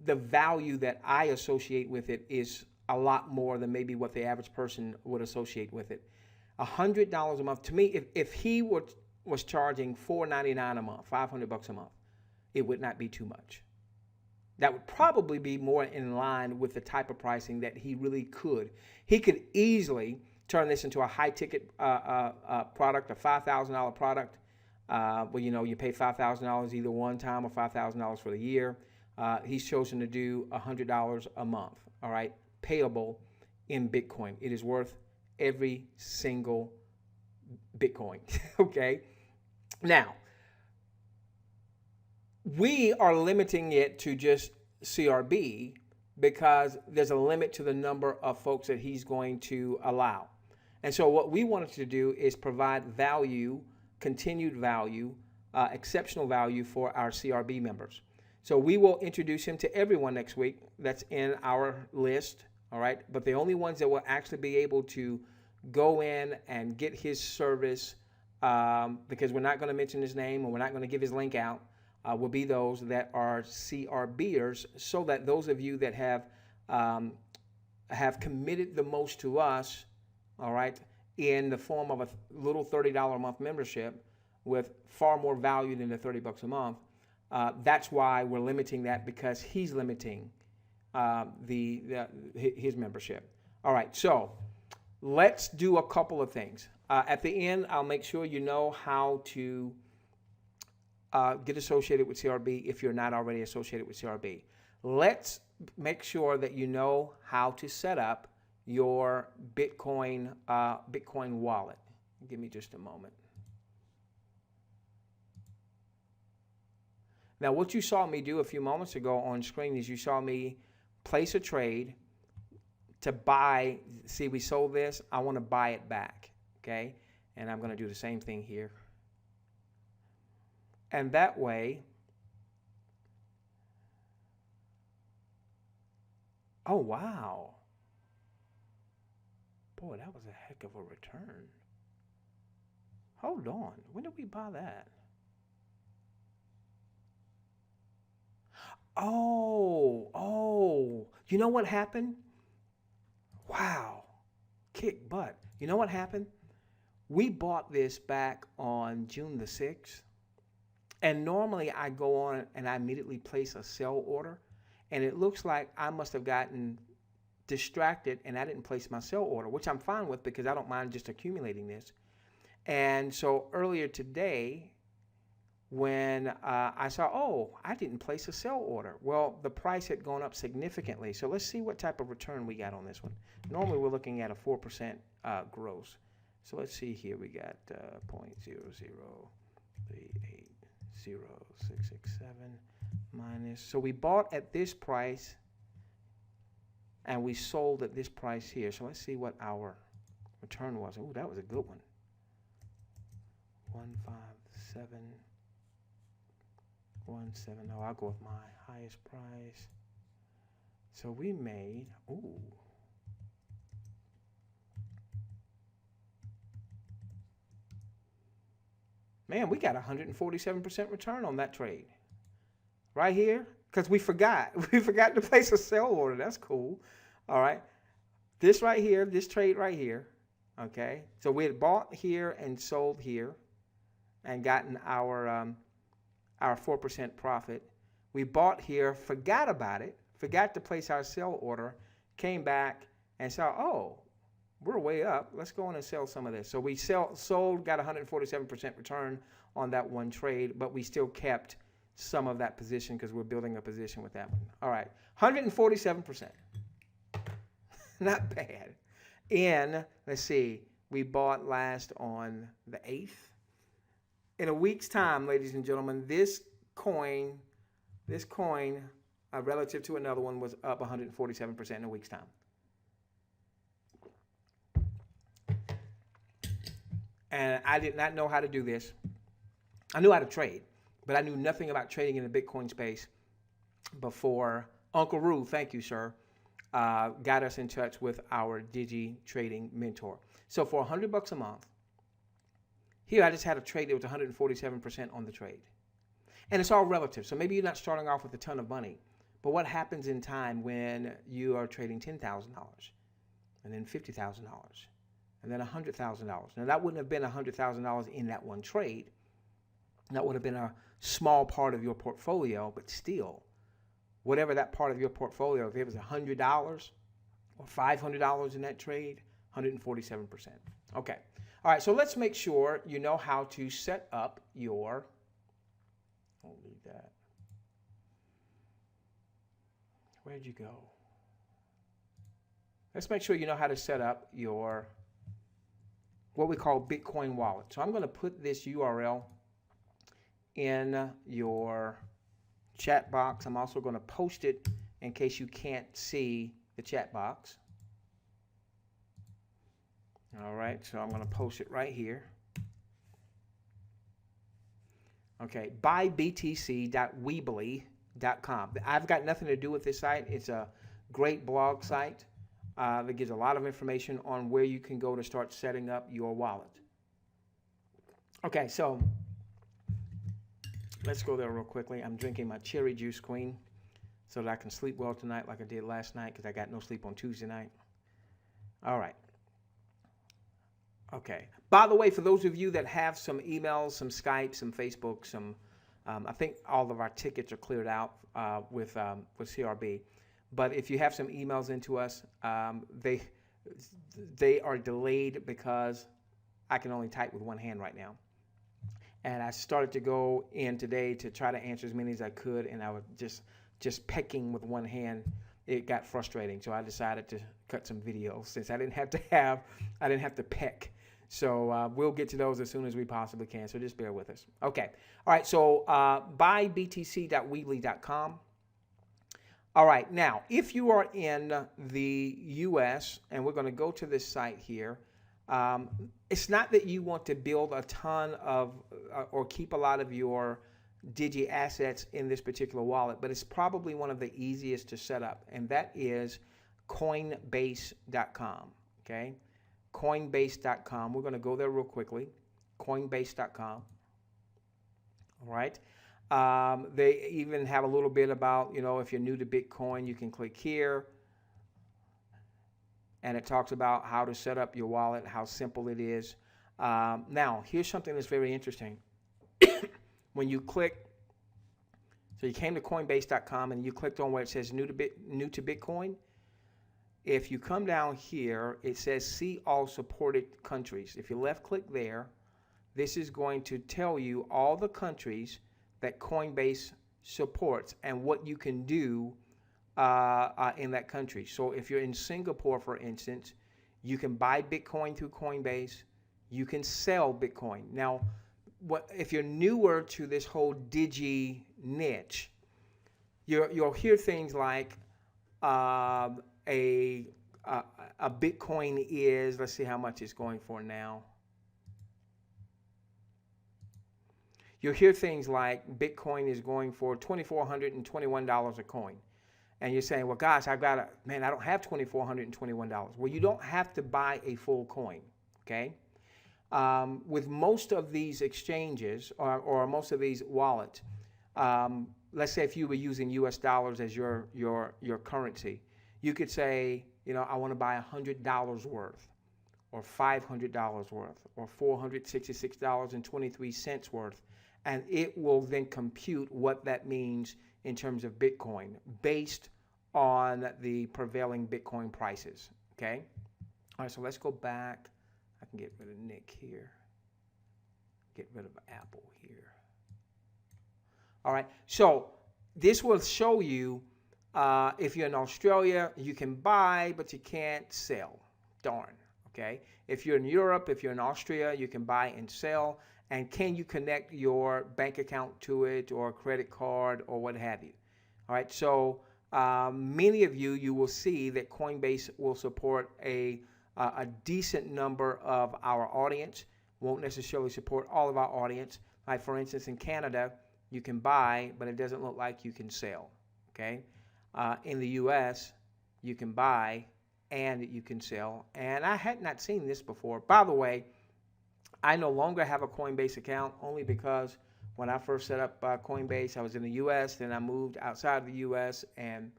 the value that I associate with it is a lot more than maybe what the average person would associate with it. $100 a month, to me, if he was charging $4.99 a month, $500 a month, it would not be too much. That would probably be more in line with the type of pricing that he really could. He could easily turn this into a high ticket product, a $5,000 product. Well, you pay $5,000 either one time or $5,000 for the year. He's chosen to do $100 a month, all right, payable in Bitcoin. It is worth every single Bitcoin, okay? Now, we are limiting it to just CRB because there's a limit to the number of folks that he's going to allow. And so what we wanted to do is provide value, continued value, exceptional value for our CRB members. So we will introduce him to everyone next week that's in our list, all right? But the only ones that will actually be able to go in and get his service, because we're not going to mention his name and we're not going to give his link out, will be those that are CRBers, so that those of you that have committed the most to us, all right, in the form of a little $30 a month membership with far more value than the $30 a month. That's why we're limiting that, because he's limiting his membership. All right, so let's do a couple of things. At the end, I'll make sure you know how to get associated with CRB if you're not already associated with CRB. Let's make sure that you know how to set up your Bitcoin wallet. Give me just a moment. Now, what you saw me do a few moments ago on screen is you saw me place a trade to buy. See, we sold this. I want to buy it back, okay? And I'm going to do the same thing here. And that way, oh, wow. Boy, that was a heck of a return. Hold on. When did we buy that? Oh, you know what happened? Wow, kick butt. You know what happened? We bought this back on June the 6th. And normally I go on and I immediately place a sell order. And it looks like I must have gotten distracted and I didn't place my sell order, which I'm fine with because I don't mind just accumulating this. And so earlier today, when I saw, oh, I didn't place a sell order. Well, the price had gone up significantly. So let's see what type of return we got on this one. Normally we're looking at a 4% gross. So let's see here. We got 0.003806667 minus. So we bought at this price and we sold at this price here. So let's see what our return was. Oh, that was a good one. 157.170. I'll go with my highest price. So we made, ooh. Man, we got 147% return on that trade. Right here, because we forgot. We forgot to place a sell order. That's cool. All right. This right here, this trade right here, okay? So we had bought here and sold here and gotten our 4% profit. We bought here, forgot about it, forgot to place our sell order, came back and saw, oh, we're way up. Let's go on and sell some of this. So we sold, got 147% return on that one trade, but we still kept some of that position because we're building a position with that one. All right, 147%. Not bad. And let's see, we bought last on the 8th. In a week's time, ladies and gentlemen, this coin, relative to another one, was up 147% in a week's time. And I did not know how to do this. I knew how to trade, but I knew nothing about trading in the Bitcoin space before Uncle Roo, thank you, sir, got us in touch with our Digi trading mentor. So for $100 a month, here I just had a trade that was 147% on the trade. And it's all relative. So maybe you're not starting off with a ton of money, but what happens in time when you are trading $10,000 and then $50,000 and then $100,000? Now that wouldn't have been $100,000 in that one trade. That would have been a small part of your portfolio, but still, whatever that part of your portfolio, if it was $100 or $500 in that trade, 147%. Okay. All right, so let's make sure you know how to set up your, I'll leave that. Where'd you go? Let's make sure you know how to set up your, what we call Bitcoin wallet. So I'm going to put this URL in your chat box. I'm also going to post it in case you can't see the chat box. All right, so I'm going to post it right here. Okay, buybtc.weebly.com. I've got nothing to do with this site. It's a great blog site that gives a lot of information on where you can go to start setting up your wallet. Okay, so let's go there real quickly. I'm drinking my cherry juice, Queen, so that I can sleep well tonight like I did last night because I got no sleep on Tuesday night. All right. Okay. By the way, for those of you that have some emails, some Skype, some Facebook, I think all of our tickets are cleared out with CRB. But if you have some emails into us, they are delayed because I can only type with one hand right now. And I started to go in today to try to answer as many as I could, and I was just pecking with one hand. It got frustrating, so I decided to cut some videos since I didn't have to peck. So we'll get to those as soon as we possibly can. So just bear with us. Okay. All right. So buybtc.weebly.com. All right. Now, if you are in the U.S., and we're going to go to this site here, it's not that you want to build a ton of or keep a lot of your Digi assets in this particular wallet, but it's probably one of the easiest to set up, and that is Coinbase.com. Okay, Coinbase.com. We're going to go there real quickly. Coinbase.com. All right. They even have a little bit about, if you're new to Bitcoin, you can click here. And it talks about how to set up your wallet, how simple it is. Now, here's something that's very interesting. When you click, so you came to Coinbase.com and you clicked on where it says new to Bitcoin. If you come down here, it says see all supported countries. If you left click there, this is going to tell you all the countries that Coinbase supports and what you can do in that country. So if you're in Singapore, for instance, you can buy Bitcoin through Coinbase. You can sell Bitcoin. Now, if you're newer to this whole Digi niche, you'll hear things like a Bitcoin is, let's see how much it's going for now. You'll hear things like Bitcoin is going for $2,421 a coin. And you're saying, well, gosh, I don't have $2,421. Well, you don't have to buy a full coin, okay? With most of these exchanges or most of these wallets, let's say if you were using US dollars as your currency, you could say, I want to buy $100 worth or $500 worth or $466.23 worth. And it will then compute what that means in terms of Bitcoin based on the prevailing Bitcoin prices, okay? All right, so let's go back. I can get rid of Nick here. Get rid of Apple here. All right, so this will show you if you're in Australia, you can buy, but you can't sell. Darn, okay? If you're in Europe, if you're in Austria, you can buy and sell. And can you connect your bank account to it or a credit card or what have you? All right, so many of you will see that Coinbase will support a decent number of our audience. Won't necessarily support all of our audience. Like for instance, in Canada, you can buy, but it doesn't look like you can sell, okay? In the US, you can buy and you can sell. And I had not seen this before. By the way, I no longer have a Coinbase account only because when I first set up Coinbase, I was in the US, then I moved outside of the US, and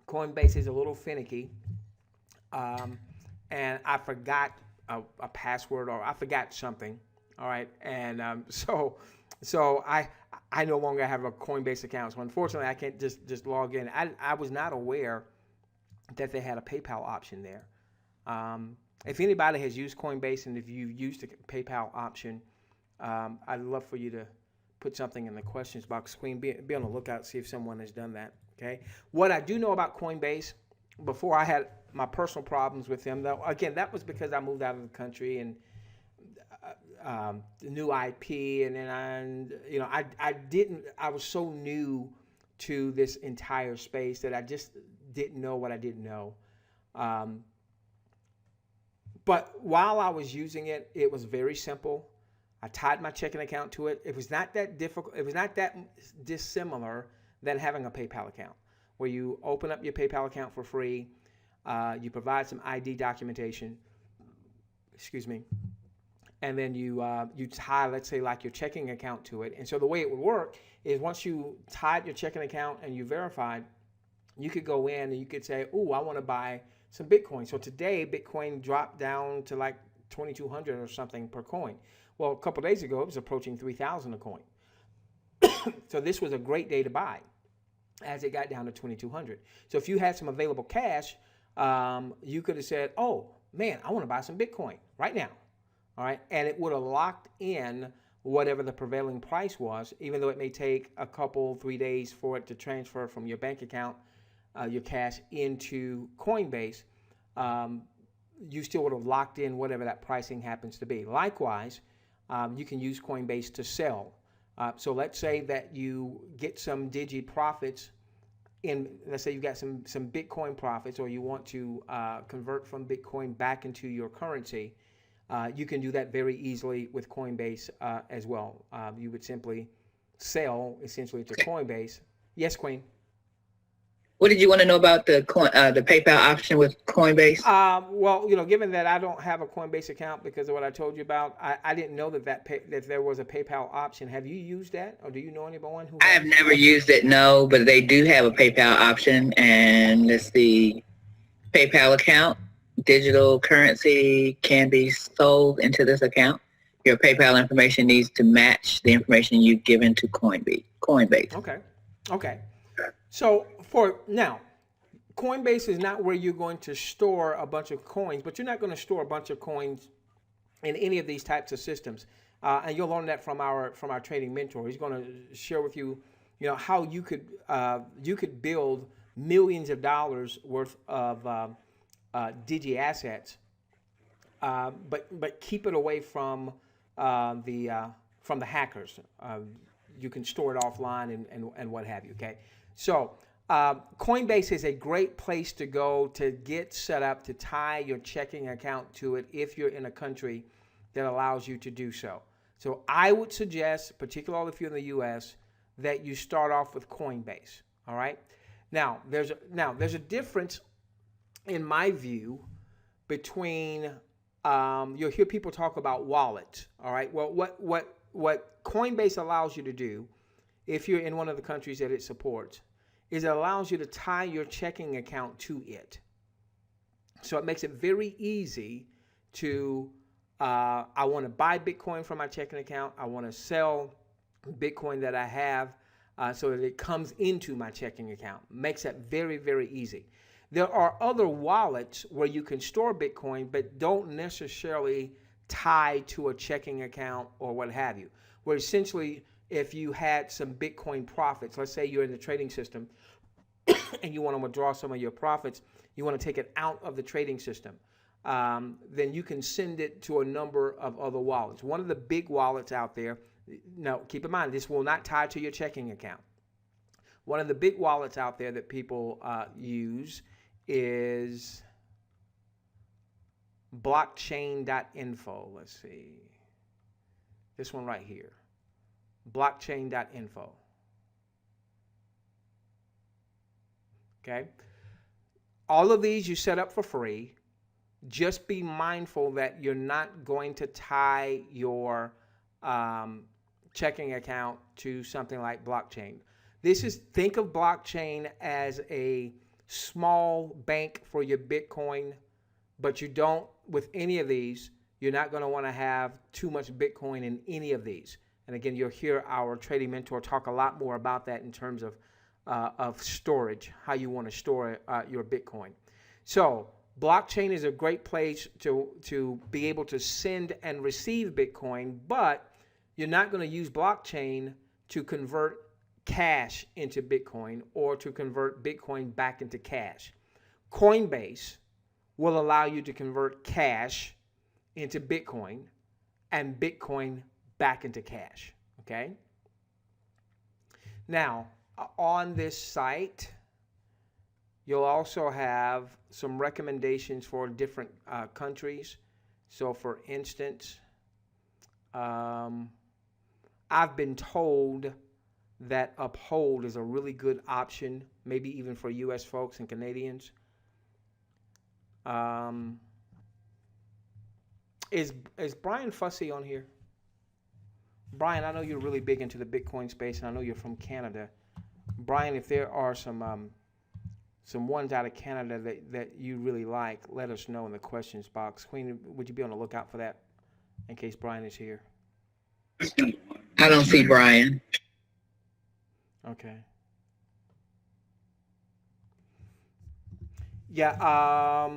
Coinbase is a little finicky. And I forgot a password, or I forgot something. All right, and so I no longer have a Coinbase account. So unfortunately, I can't just log in. I was not aware that they had a PayPal option there. If anybody has used Coinbase and if you've used the PayPal option, I'd love for you to put something in the questions box screen. Be on the lookout, see if someone has done that. Okay. What I do know about Coinbase, before I had my personal problems with them, though, again, that was because I moved out of the country and the new IP, and then I was so new to this entire space that I just didn't know what I didn't know. But while I was using it, it was very simple. I tied my checking account to it. It was not that difficult. It was not that dissimilar than having a PayPal account, where you open up your PayPal account for free. You provide some ID documentation. Excuse me. And then you tie, let's say, like your checking account to it. And so the way it would work is once you tied your checking account and you verified, you could go in and you could say, "Oh, I want to buy some Bitcoin." So today, Bitcoin dropped down to like 2,200 or something per coin. Well, a couple of days ago, it was approaching 3,000 a coin. So this was a great day to buy as it got down to 2,200. So if you had some available cash, you could have said, "Oh, man, I want to buy some Bitcoin right now." All right, and it would have locked in whatever the prevailing price was, even though it may take a couple, 3 days for it to transfer from your bank account, your cash into Coinbase. You still would have locked in whatever that pricing happens to be. Likewise, you can use Coinbase to sell. So let's say that you get some Digi profits let's say you got some Bitcoin profits, or you want to convert from Bitcoin back into your currency. You can do that very easily with Coinbase as well. You would simply sell essentially to Coinbase. Yes, Queen. What did you want to know about the PayPal option with Coinbase? Well, given that I don't have a Coinbase account because of what I told you about, I didn't know that there was a PayPal option. Have you used that, or do you know anyone who? I have never used it, no, but they do have a PayPal option, and it's the PayPal account. Digital currency can be sold into this account. Your PayPal information needs to match the information you've given to Coinbase. Okay. So for now, Coinbase is not where you're going to store a bunch of coins, but you're not going to store a bunch of coins in any of these types of systems. And you'll learn that from our trading mentor. He's going to share with you, how you could build millions of dollars worth of Digi assets, but keep it away from the hackers. You can store it offline and what have you. Okay, so Coinbase is a great place to go to get set up to tie your checking account to it if you're in a country that allows you to do so. So I would suggest, particularly if you're in the U.S., that you start off with Coinbase. All right. Now there's a difference, in my view, between you'll hear people talk about wallets. All right. Well, what Coinbase allows you to do, if you're in one of the countries that it supports, is it allows you to tie your checking account to it. So it makes it very easy to I want to buy Bitcoin from my checking account. I want to sell Bitcoin that I have so that it comes into my checking account. Makes that very, very easy. There are other wallets where you can store Bitcoin, but don't necessarily tie to a checking account or what have you. Where essentially, if you had some Bitcoin profits, let's say you're in the trading system and you want to withdraw some of your profits, you want to take it out of the trading system, then you can send it to a number of other wallets. One of the big wallets out there, now keep in mind, this will not tie to your checking account. One of the big wallets out there that people use is blockchain.info. Let's see. This one right here. Blockchain.info. Okay. All of these you set up for free. Just be mindful that you're not going to tie your checking account to something like blockchain. Think of blockchain as a small bank for your Bitcoin, but you don't, with any of these, you're not going to want to have too much Bitcoin in any of these. And again, you'll hear our trading mentor talk a lot more about that in terms of storage, how you want to store your Bitcoin. So blockchain is a great place to be able to send and receive Bitcoin, but you're not going to use blockchain to convert cash into Bitcoin or to convert Bitcoin back into cash. Coinbase will allow you to convert cash into Bitcoin and Bitcoin back into cash. Okay? Now, on this site, you'll also have some recommendations for different countries. So, for instance, I've been told that Uphold is a really good option, maybe even for U.S. folks and Canadians. Is Brian Fussy on here? Brian, I know you're really big into the Bitcoin space, and I know you're from Canada. Brian, if there are some ones out of Canada that you really like, let us know in the questions box. Queen, would you be on the lookout for that in case Brian is here? I don't see Brian. Okay. Yeah,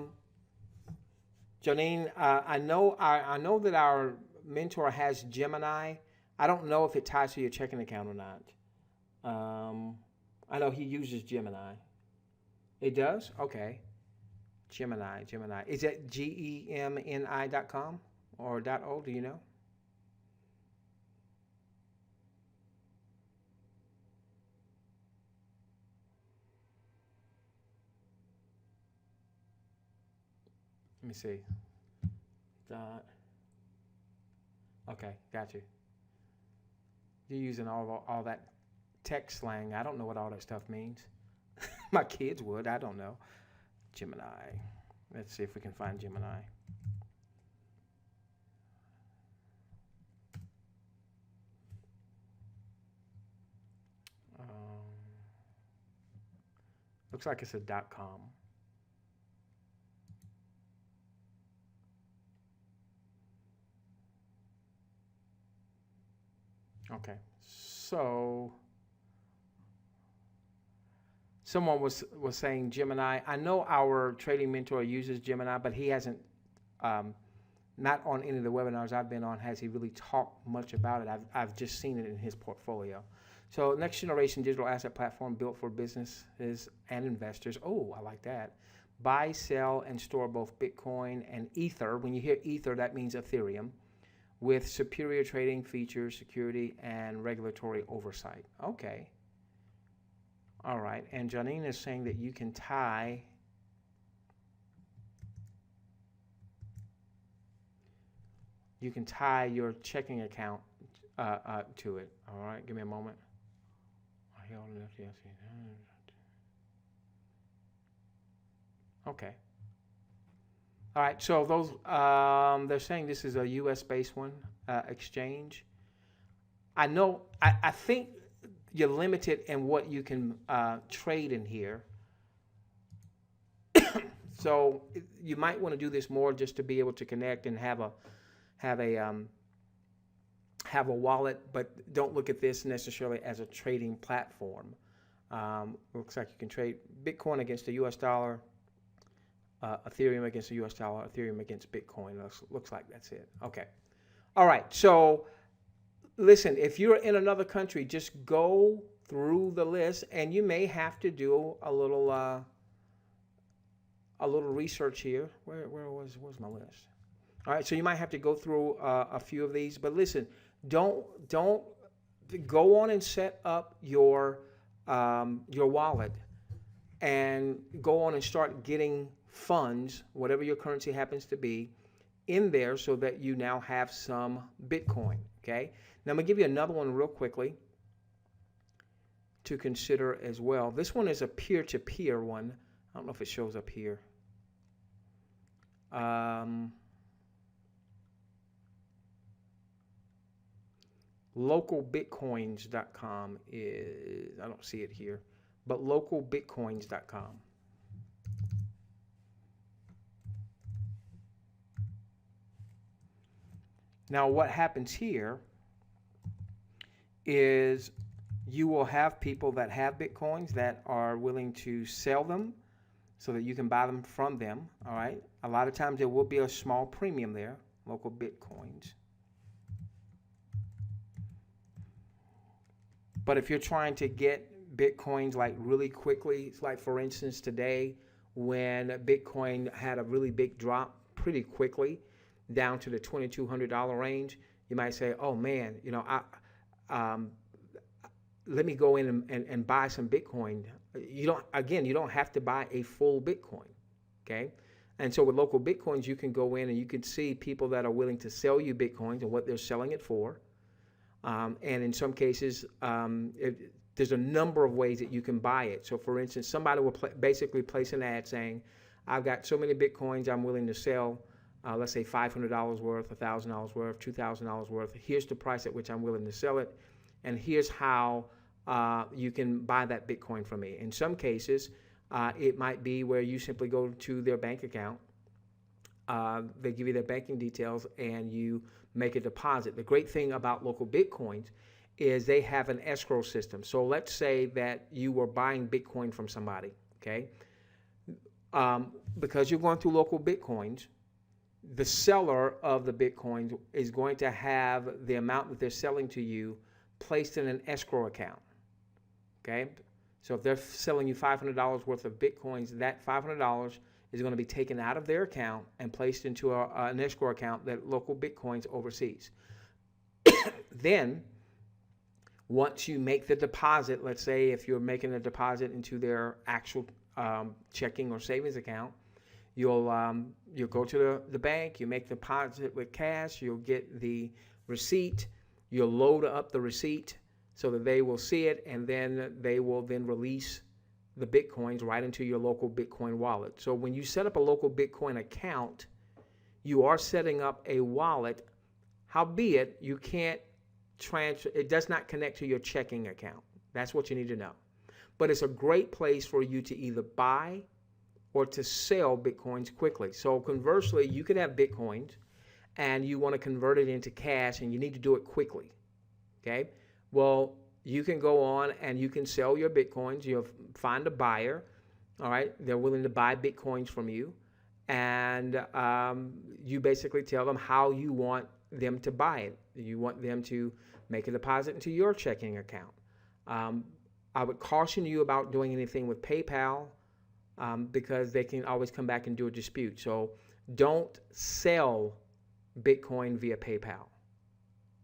Janine, I know that our mentor has Gemini. I don't know if it ties to your checking account or not. I know he uses Gemini. It does? Okay. Gemini. Is that GEMNI.com or .o? Do you know? Let me see. Okay, got you. You're using all that tech slang. I don't know what all that stuff means. My kids would. I don't know. Gemini. Let's see if we can find Gemini. Looks like it's a .com. Okay, so someone was saying Gemini. I know our trading mentor uses Gemini, but he hasn't, not on any of the webinars I've been on, has he really talked much about it. I've just seen it in his portfolio. So next generation digital asset platform built for businesses and investors. Oh, I like that. Buy, sell, and store both Bitcoin and Ether. When you hear Ether, that means Ethereum, with superior trading features, security, and regulatory oversight. Okay. All right. And Janine is saying that you can tie your checking account to it. All right. Give me a moment. Okay. All right, so those they're saying this is a U.S.-based one, exchange. I know. I think you're limited in what you can trade in here. So you might want to do this more just to be able to connect and have a wallet, but don't look at this necessarily as a trading platform. Looks like you can trade Bitcoin against the U.S. dollar, Ethereum against the US dollar, Ethereum against Bitcoin. Looks like that's it. Okay. All right. So listen, if you're in another country, just go through the list, and you may have to do a little research here. Where's my list? All right. So you might have to go through a few of these, but listen, don't go on and set up your wallet and go on and start getting funds, whatever your currency happens to be, in there so that you now have some Bitcoin, okay? Now I'm gonna give you another one real quickly to consider as well. This one is a peer-to-peer one. I don't know if it shows up here. Localbitcoins.com is, I don't see it here, but localbitcoins.com. Now what happens here is you will have people that have Bitcoins that are willing to sell them so that you can buy them from them, all right? A lot of times there will be a small premium there, local Bitcoins. But if you're trying to get Bitcoins like really quickly, it's like for instance today when Bitcoin had a really big drop pretty quickly down to the $2,200 range, you might say, oh man, you know, let me go in and buy some Bitcoin. You don't have to buy a full Bitcoin, okay? And so with local Bitcoins, you can go in and you can see people that are willing to sell you Bitcoins and what they're selling it for. And in some cases, there's a number of ways that you can buy it. So for instance, somebody will basically place an ad saying, I've got so many Bitcoins I'm willing to sell, let's say $500 worth, $1,000 worth, $2,000 worth. Here's the price at which I'm willing to sell it. And here's how you can buy that Bitcoin from me. In some cases, it might be where you simply go to their bank account. They give you their banking details and you make a deposit. The great thing about local Bitcoins is they have an escrow system. So let's say that you were buying Bitcoin from somebody, okay? Because you're going through local Bitcoins, the seller of the Bitcoin is going to have the amount that they're selling to you placed in an escrow account, okay? So if they're selling you $500 worth of Bitcoins, that $500 is going to be taken out of their account and placed into an escrow account that local Bitcoins oversees. Then, once you make the deposit, let's say if you're making a deposit into their actual checking or savings account, you'll go to the bank, you make the deposit with cash, you'll get the receipt, you'll load up the receipt so that they will see it, and then they will then release the Bitcoins right into your local Bitcoin wallet. So when you set up a local Bitcoin account, you are setting up a wallet, howbeit you can't transfer, it does not connect to your checking account. That's what you need to know. But it's a great place for you to either buy or to sell Bitcoins quickly. So conversely, you could have Bitcoins and you want to convert it into cash and you need to do it quickly, okay? Well, you can go on and you can sell your Bitcoins. You'll find a buyer, all right? They're willing to buy Bitcoins from you. And you basically tell them how you want them to buy it. You want them to make a deposit into your checking account. I would caution you about doing anything with PayPal because they can always come back and do a dispute. So don't sell Bitcoin via PayPal.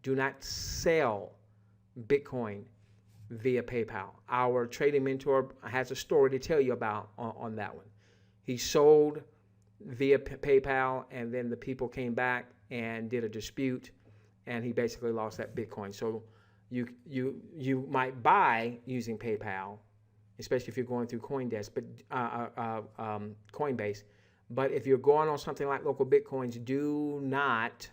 Do not sell Bitcoin via PayPal. Our trading mentor has a story to tell you about on that one. He sold via PayPal and then the people came back and did a dispute and he basically lost that Bitcoin. So you might buy using PayPal, especially if you're going through Coindesk, but Coinbase. But if you're going on something like local Bitcoins, do not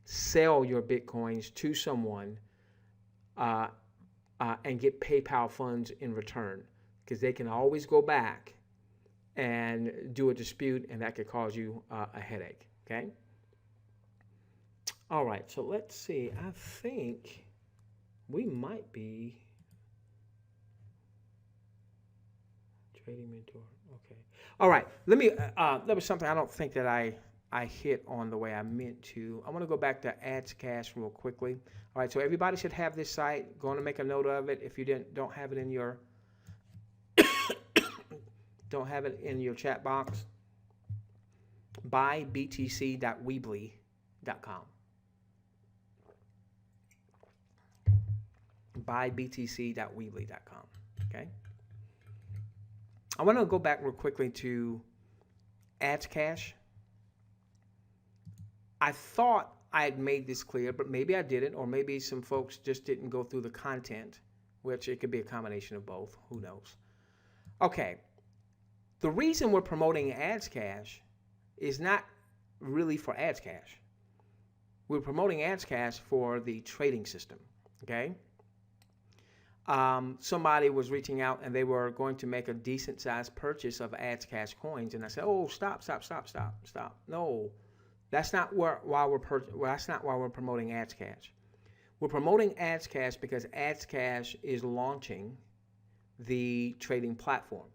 sell your Bitcoins to someone and get PayPal funds in return, because they can always go back and do a dispute, and that could cause you a headache, okay? All right, so let's see. I think we might be trading mentor. Okay. All right, let me. There was something I don't think that I hit on the way I meant to. I want to go back to Ads Cash real quickly. All right, so everybody should have this site. Going to make a note of it if you don't have it in your chat box. buybtc.weebly.com. buybtc.weebly.com. Okay. I want to go back real quickly to Ads Cash. I thought I had made this clear, but maybe I didn't, or maybe some folks just didn't go through the content, which it could be a combination of both. Who knows? Okay. The reason we're promoting Ads Cash is not really for Ads Cash. We're promoting Ads Cash for the trading system. Okay. Somebody was reaching out and they were going to make a decent sized purchase of Ads Cash coins, and I said, "Oh, stop! No, that's not why we're promoting Ads Cash. We're promoting Ads Cash because Ads Cash is launching the trading platform,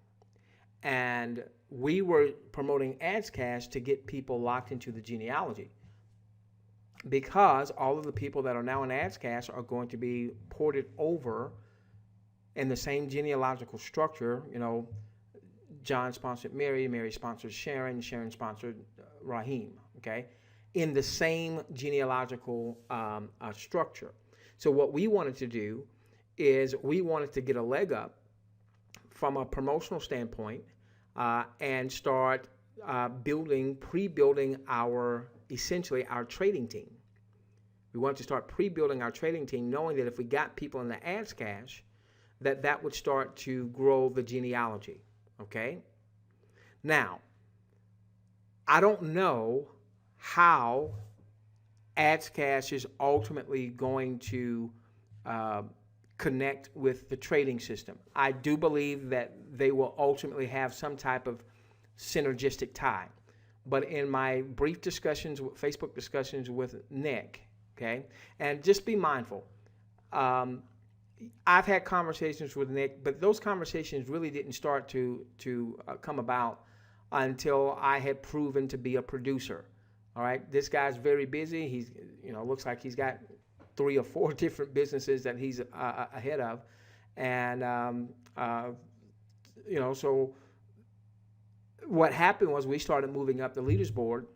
and we were promoting Ads Cash to get people locked into the genealogy, because all of the people that are now in Ads Cash are going to be ported over in the same genealogical structure. You know, John sponsored Mary, Mary sponsored Sharon, Sharon sponsored Raheem, okay, in the same genealogical structure. So what we wanted to do is we wanted to get a leg up from a promotional standpoint and start pre-building essentially our trading team. We wanted to start pre-building our trading team, knowing that if we got people in the Ads Cash, that would start to grow the genealogy, okay? Now, I don't know how Ads Cash is ultimately going to connect with the trading system. I do believe that they will ultimately have some type of synergistic tie. But in my brief discussions, Facebook discussions with Nick, okay, and just be mindful, I've had conversations with Nick, but those conversations really didn't start to come about until I had proven to be a producer. All right, this guy's very busy. He's, looks like he's got 3 or 4 different businesses that he's ahead of, and so what happened was we started moving up the leaders board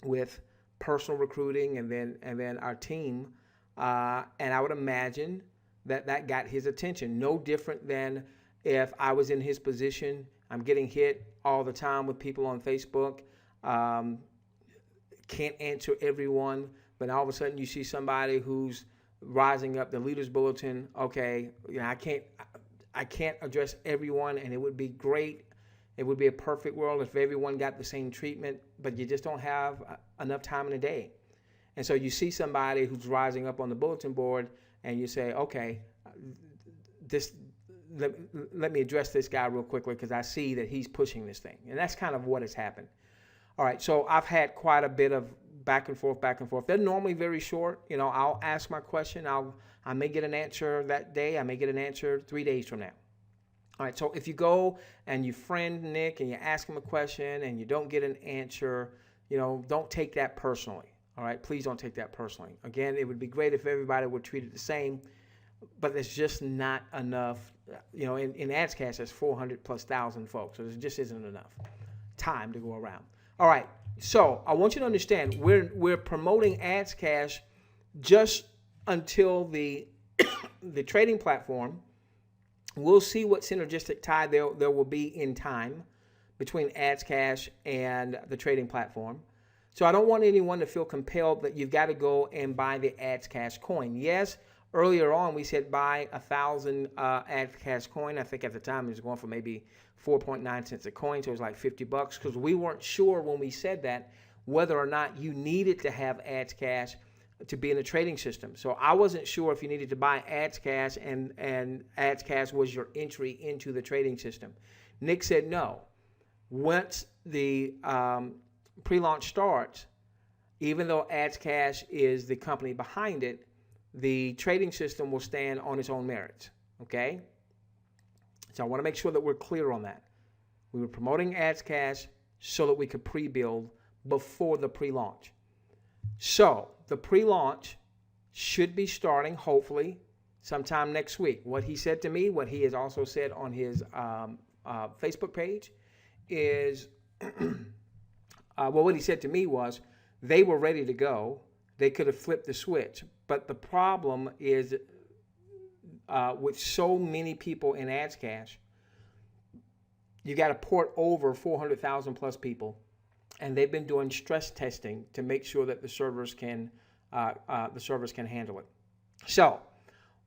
with personal recruiting and then our team, and I would imagine that got his attention. No different than if I was in his position. I'm getting hit all the time with people on Facebook. Can't answer everyone, but all of a sudden you see somebody who's rising up the leaders bulletin. Okay, I can't address everyone, and it would be great. It would be a perfect world if everyone got the same treatment, but you just don't have enough time in a day. And so you see somebody who's rising up on the bulletin board, and you say, okay, let me address this guy real quickly because I see that he's pushing this thing. And that's kind of what has happened. All right, so I've had quite a bit of back and forth. They're normally very short. I'll ask my question. I may get an answer that day. I may get an answer 3 days from now. All right, so if you go and you friend Nick and you ask him a question and you don't get an answer, don't take that personally. All right, please don't take that personally. Again, it would be great if everybody were treated the same, but there's just not enough. In Ads Cash, there's 400,000+ folks, so there just isn't enough time to go around. All right, so I want you to understand we're promoting Ads Cash just until the the trading platform. We'll see what synergistic tie there will be in time between Ads Cash and the trading platform. So I don't want anyone to feel compelled that you've got to go and buy the Ads Cash coin. Yes, earlier on we said buy 1,000 Ads Cash coin. I think at the time it was going for maybe 4.9 cents a coin, so it was like $50 because we weren't sure when we said that whether or not you needed to have Ads Cash to be in the trading system. So I wasn't sure if you needed to buy Ads Cash and Ads Cash was your entry into the trading system. Nick said no. Once the pre-launch starts, even though Ads Cash is the company behind it, the trading system will stand on its own merits, okay? So I want to make sure that we're clear on that. We were promoting AdsCash so that we could pre-build before the pre-launch. So the pre-launch should be starting hopefully sometime next week. What he said to me, what he has also said on his Facebook page is, what he said to me was they were ready to go. They could have flipped the switch. But the problem is with so many people in AdsCash, you got to port over 400,000 plus people, and they've been doing stress testing to make sure that the servers can handle it. So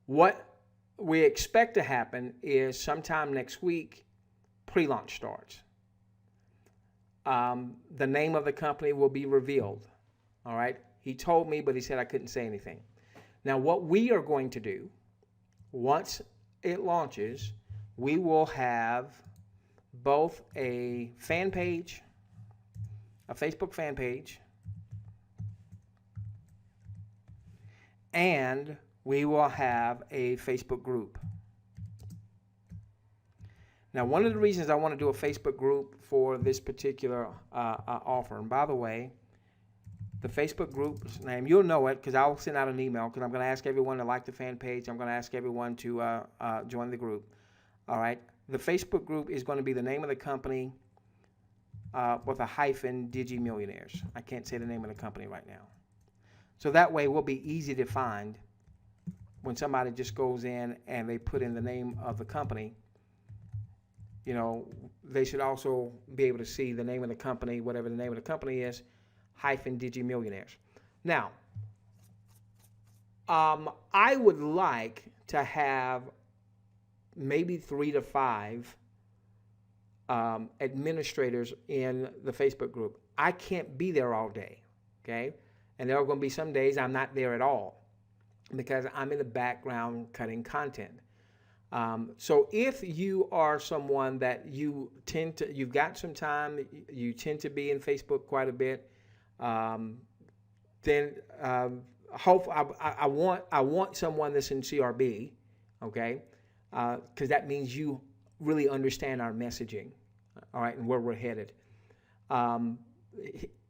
what we expect to happen is sometime next week, pre-launch starts. The name of the company will be revealed. All right. He told me, but he said I couldn't say anything. Now, what we are going to do once it launches, we will have both a fan page, a Facebook fan page, and we will have a Facebook group. Now, one of the reasons I want to do a Facebook group for this particular offer, and by the way, the Facebook group's name, you'll know it because I'll send out an email because I'm going to ask everyone to like the fan page. I'm going to ask everyone to join the group. All right. The Facebook group is going to be the name of the company with a hyphen, Digi Millionaires. I can't say the name of the company right now. So that way we'll be easy to find when somebody just goes in and they put in the name of the company. You know, they should also be able to see the name of the company, whatever the name of the company is, hyphen Digi Millionaires. Now, I would like to have maybe 3 to 5 administrators in the Facebook group. I can't be there all day, okay? And there are going to be some days I'm not there at all because I'm in the background cutting content. So if you are someone that you've got some time, you tend to be in Facebook quite a bit, then I want someone that's in CRB, okay? Because that means you really understand our messaging, all right, and where we're headed.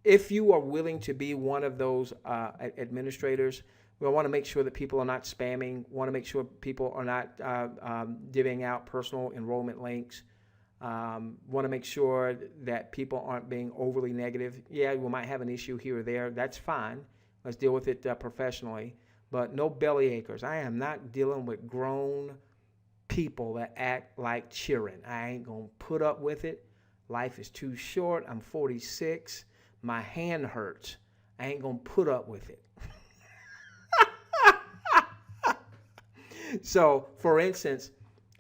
If you are willing to be one of those administrators, we want to make sure that people are not spamming, want to make sure people are not divvying out personal enrollment links, want to make sure that people aren't being overly negative. Yeah, we might have an issue here or there. That's fine. Let's deal with it professionally. But no belly achers. I am not dealing with grown people that act like children. I ain't going to put up with it. Life is too short. I'm 46. My hand hurts. I ain't going to put up with it. So, for instance,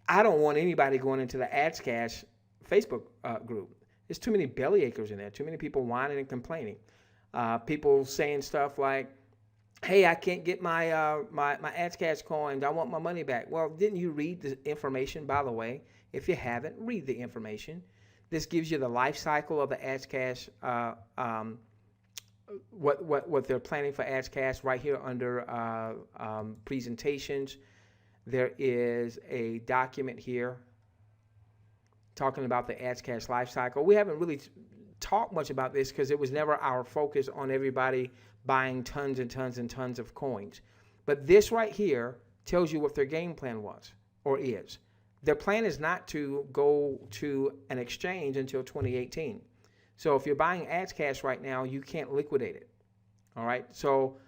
I don't want anybody going into the AdsCash Facebook group. There's too many belly achers in there. Too many people whining and complaining. People saying stuff like, "Hey, I can't get my my AdsCash coins. I want my money back." Well, didn't you read the information? By the way, if you haven't, read the information. This gives you the life cycle of the AdsCash. What they're planning for AdsCash right here under presentations. There is a document here talking about the AdsCash life cycle. We haven't really talked much about this because it was never our focus on everybody buying tons and tons and tons of coins. But this right here tells you what their game plan was or is. Their plan is not to go to an exchange until 2018. So if you're buying AdsCash right now, you can't liquidate it. All right. So,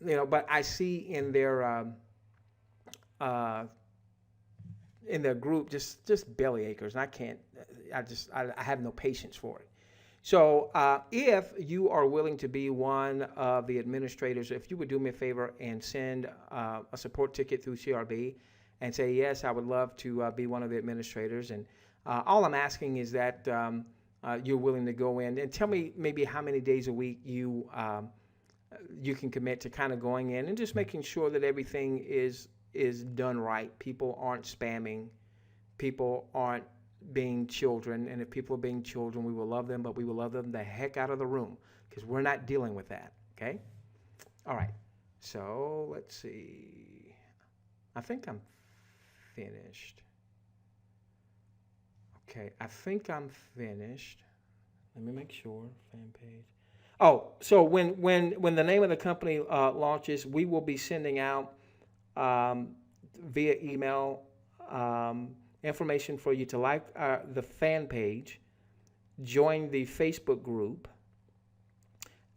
you know, but I see in their group just belly achers, and I have no patience for it. So if you are willing to be one of the administrators, if you would do me a favor and send a support ticket through CRB and say, yes, I would love to be one of the administrators. And all I'm asking is that you're willing to go in and tell me maybe how many days a week you can commit to kind of going in and just making sure that everything is done right. People aren't spamming. People aren't being children. And if people are being children, we will love them, but we will love them the heck out of the room because we're not dealing with that. Okay? All right. So let's see. I think I'm finished. Okay, I think I'm finished. Let me make sure. Fan page. Oh, so when the name of the company launches, we will be sending out um, via email information for you to like the fan page, join the Facebook group,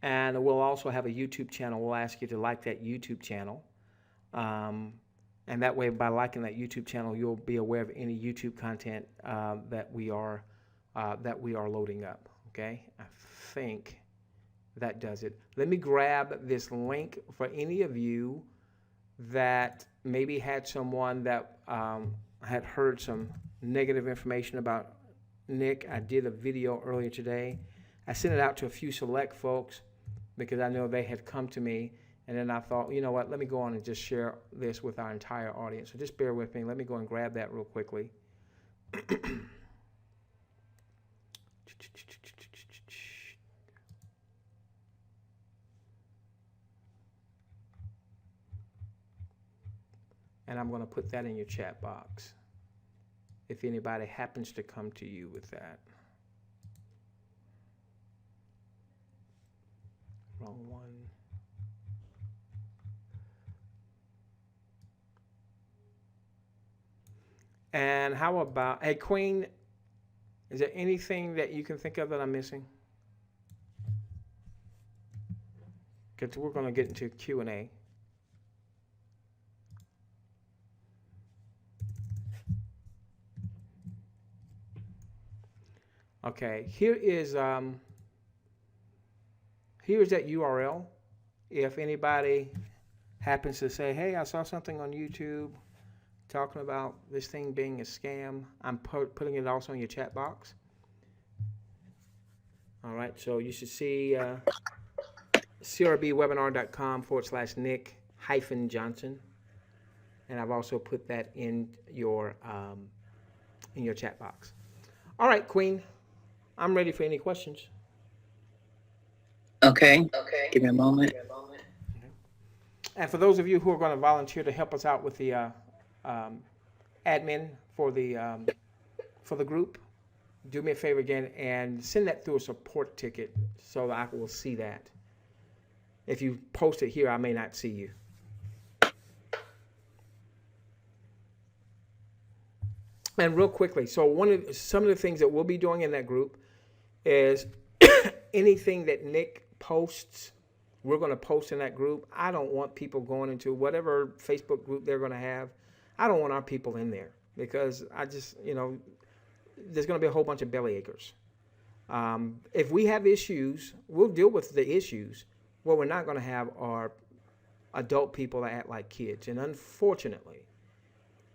and we'll also have a YouTube channel. We'll ask you to like that YouTube channel. Um, and that way, by liking that YouTube channel, you'll be aware of any YouTube content that we are loading up. Okay, I think that does it. Let me grab this link for any of you that maybe had someone that had heard some negative information about Nick. I did a video earlier today. I sent it out to a few select folks because I know they had come to me, and then I thought, you know what, let me go on and just share this with our entire audience. So just bear with me. Let me go and grab that real quickly. And I'm going to put that in your chat box if anybody happens to come to you with that. Wrong one. And how about, hey, Queen, is there anything that you can think of that I'm missing? Because we're going to get into Q&A. Okay, here's that URL. If anybody happens to say, hey, I saw something on YouTube talking about this thing being a scam, I'm putting it also in your chat box. All right, so you should see crbwebinar.com/Nick-Johnson. And I've also put that in your chat box. All right, Queen, I'm ready for any questions. Okay. Give me a moment. And for those of you who are going to volunteer to help us out with the admin for the group, do me a favor again and send that through a support ticket so that I will see that. If you post it here, I may not see you. And real quickly, so some of the things that we'll be doing in that group is anything that Nick posts, we're going to post in that group. I don't want people going into whatever Facebook group they're going to have. I don't want our people in there because I just, there's going to be a whole bunch of belly achers. If we have issues, we'll deal with the issues. What we're not going to have are adult people that act like kids. And unfortunately,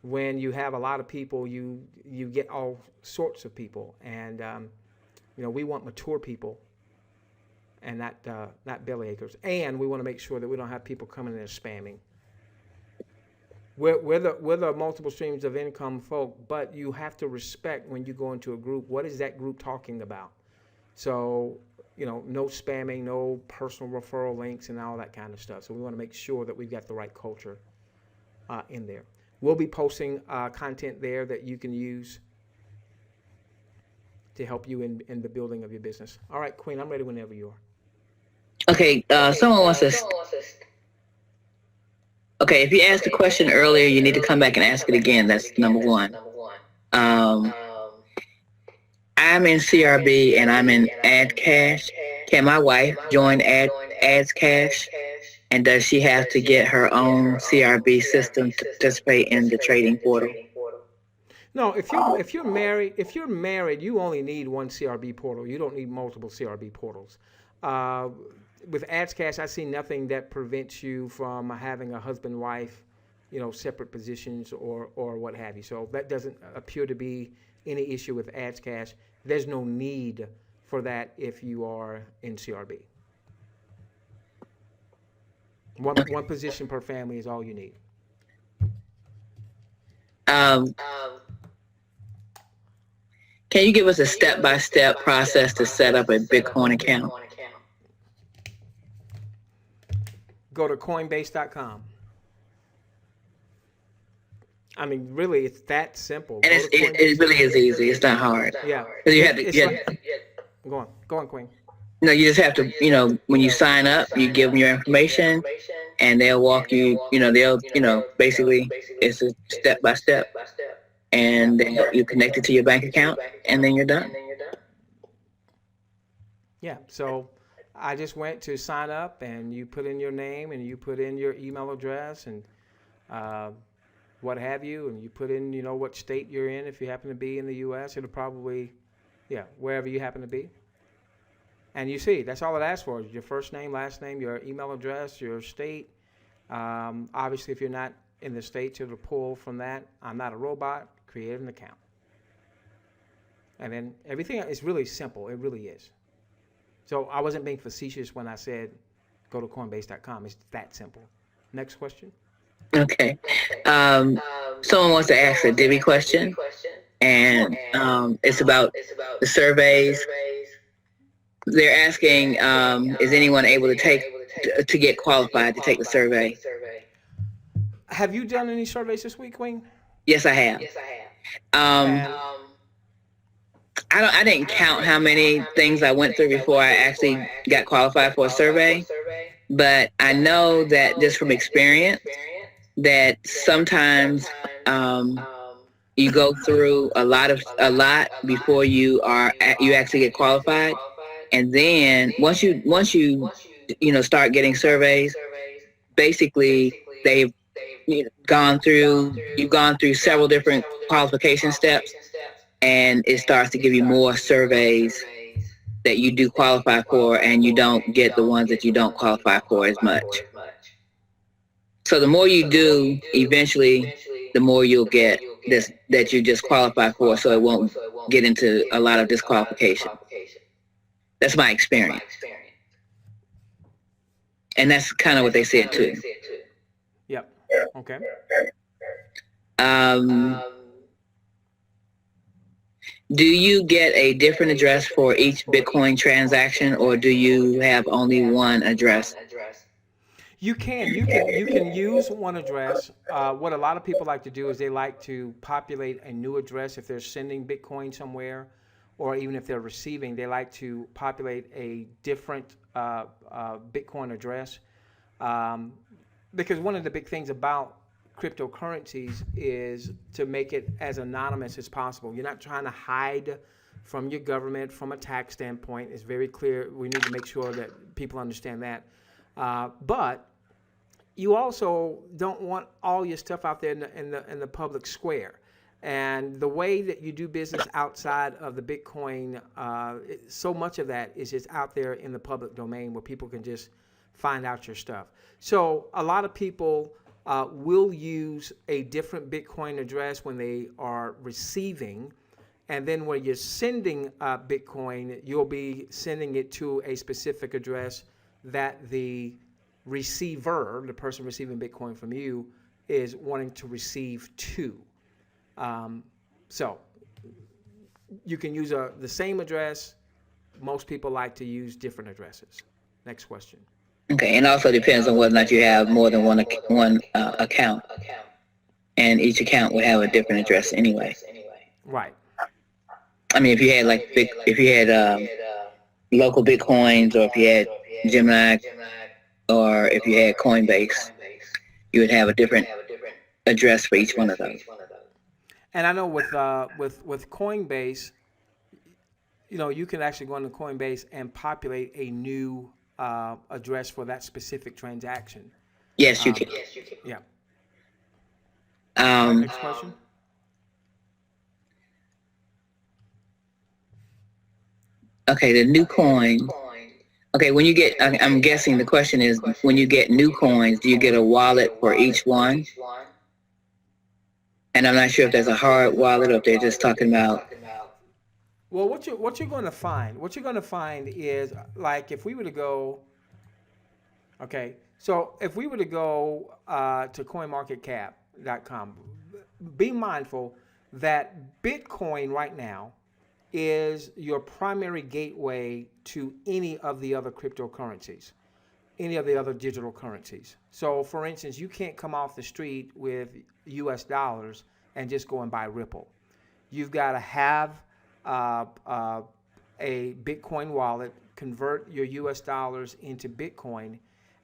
when you have a lot of people, you get all sorts of people. And, we want mature people and not belly achers. And we want to make sure that we don't have people coming in there spamming. We're the multiple streams of income folk, but you have to respect when you go into a group, what is that group talking about? So, no spamming, no personal referral links and all that kind of stuff. So we want to make sure that we've got the right culture in there. We'll be posting content there that you can use to help you in the building of your business. All right, Queen, I'm ready whenever you are. Okay, someone wants to... Okay, if you asked a question earlier, you need to come back and ask it again. That's number one. I'm in CRB and I'm in Ad Cash. Can my wife join Ads Cash? And does she have to get her own CRB system to participate in the trading portal? No, if you're married, you only need one CRB portal. You don't need multiple CRB portals. With Ads Cash, I see nothing that prevents you from having a husband-wife, separate positions or what have you. So that doesn't appear to be any issue with Ads Cash. There's no need for that if you are in CRB. One position per family is all you need. Can you give us a step-by-step process to set up a Bitcoin account? Go to Coinbase.com. I mean, really, it's that simple. And Go to it really is easy. It's not hard. Yeah. Because you have to, It's you like, have, go on, Queen. no, you just have to, when you sign up, you give them your information, and they'll walk you, they'll, basically it's a step by step, and then you connect it to your bank account, and then you're done. Yeah. So I just went to sign up, and you put in your name, and you put in your email address, and uh, what have you, and you put in, what state you're in. If you happen to be in the U.S., it'll probably, yeah, wherever you happen to be. And you see, that's all it asks for is your first name, last name, your email address, your state. Obviously, if you're not in the States, it'll pull from that. I'm not a robot. Create an account. And then everything is really simple. It really is. So I wasn't being facetious when I said go to Coinbase.com. It's that simple. Next question. Okay. Someone wants to ask a Divi question, and it's about the surveys. They're asking, is anyone able to get qualified to take the survey? Have you done any surveys this week, Queen? Yes, I have. I didn't count how many things I went through before I actually got qualified for a survey, but I know that just from experience that sometimes you go through a lot before you actually get qualified. And then once you start getting surveys, basically you've gone through several different qualification steps, and it starts to give you more surveys that you do qualify for, and you don't get the ones that you don't qualify for as much. So the more you do, eventually the more you'll get this that you just qualify for, so it won't get into a lot of disqualification. That's my experience. And that's kind of what they said too. Yep. Okay. Do you get a different address for each Bitcoin transaction, or do you have only one address? You can use one address. What a lot of people like to do is they like to populate a new address if they're sending Bitcoin somewhere, or even if they're receiving. They like to populate a different Bitcoin address, because one of the big things about cryptocurrencies is to make it as anonymous as possible. You're not trying to hide from your government from a tax standpoint. It's very clear. We need to make sure that people understand that. But you also don't want all your stuff out there in the public square. And the way that you do business outside of the Bitcoin, so much of that is just out there in the public domain where people can just find out your stuff. So a lot of people will use a different Bitcoin address when they are receiving. And then when you're sending Bitcoin, you'll be sending it to a specific address that the receiver, the person receiving Bitcoin from you, is wanting to receive to. So you can use the same address. Most people like to use different addresses. Next question. Okay, and also depends on whether or not you have more than one account, and each account will have a different address anyway. Right. I mean, if you had local Bitcoins, or if you had Gemini, or if you had Coinbase, you would have a different address for each one of those. And I know with Coinbase, you can actually go into Coinbase and populate a new address for that specific transaction. Yes, you can. Yeah. Um, Next question. Okay, the new coin. Okay, when you get, I'm guessing the question is, when you get new coins, do you get a wallet for each one? And I'm not sure if there's a hard wallet or if they're just talking about. Well, what you're going to find is, like, if we were to go, okay, so if we were to go to coinmarketcap.com, be mindful that Bitcoin right now is your primary gateway to any of the other cryptocurrencies. any of the other digital currencies. So, for instance, you can't come off the street with U.S. dollars and just go and buy Ripple. You've got to have a Bitcoin wallet, convert your U.S. dollars into Bitcoin,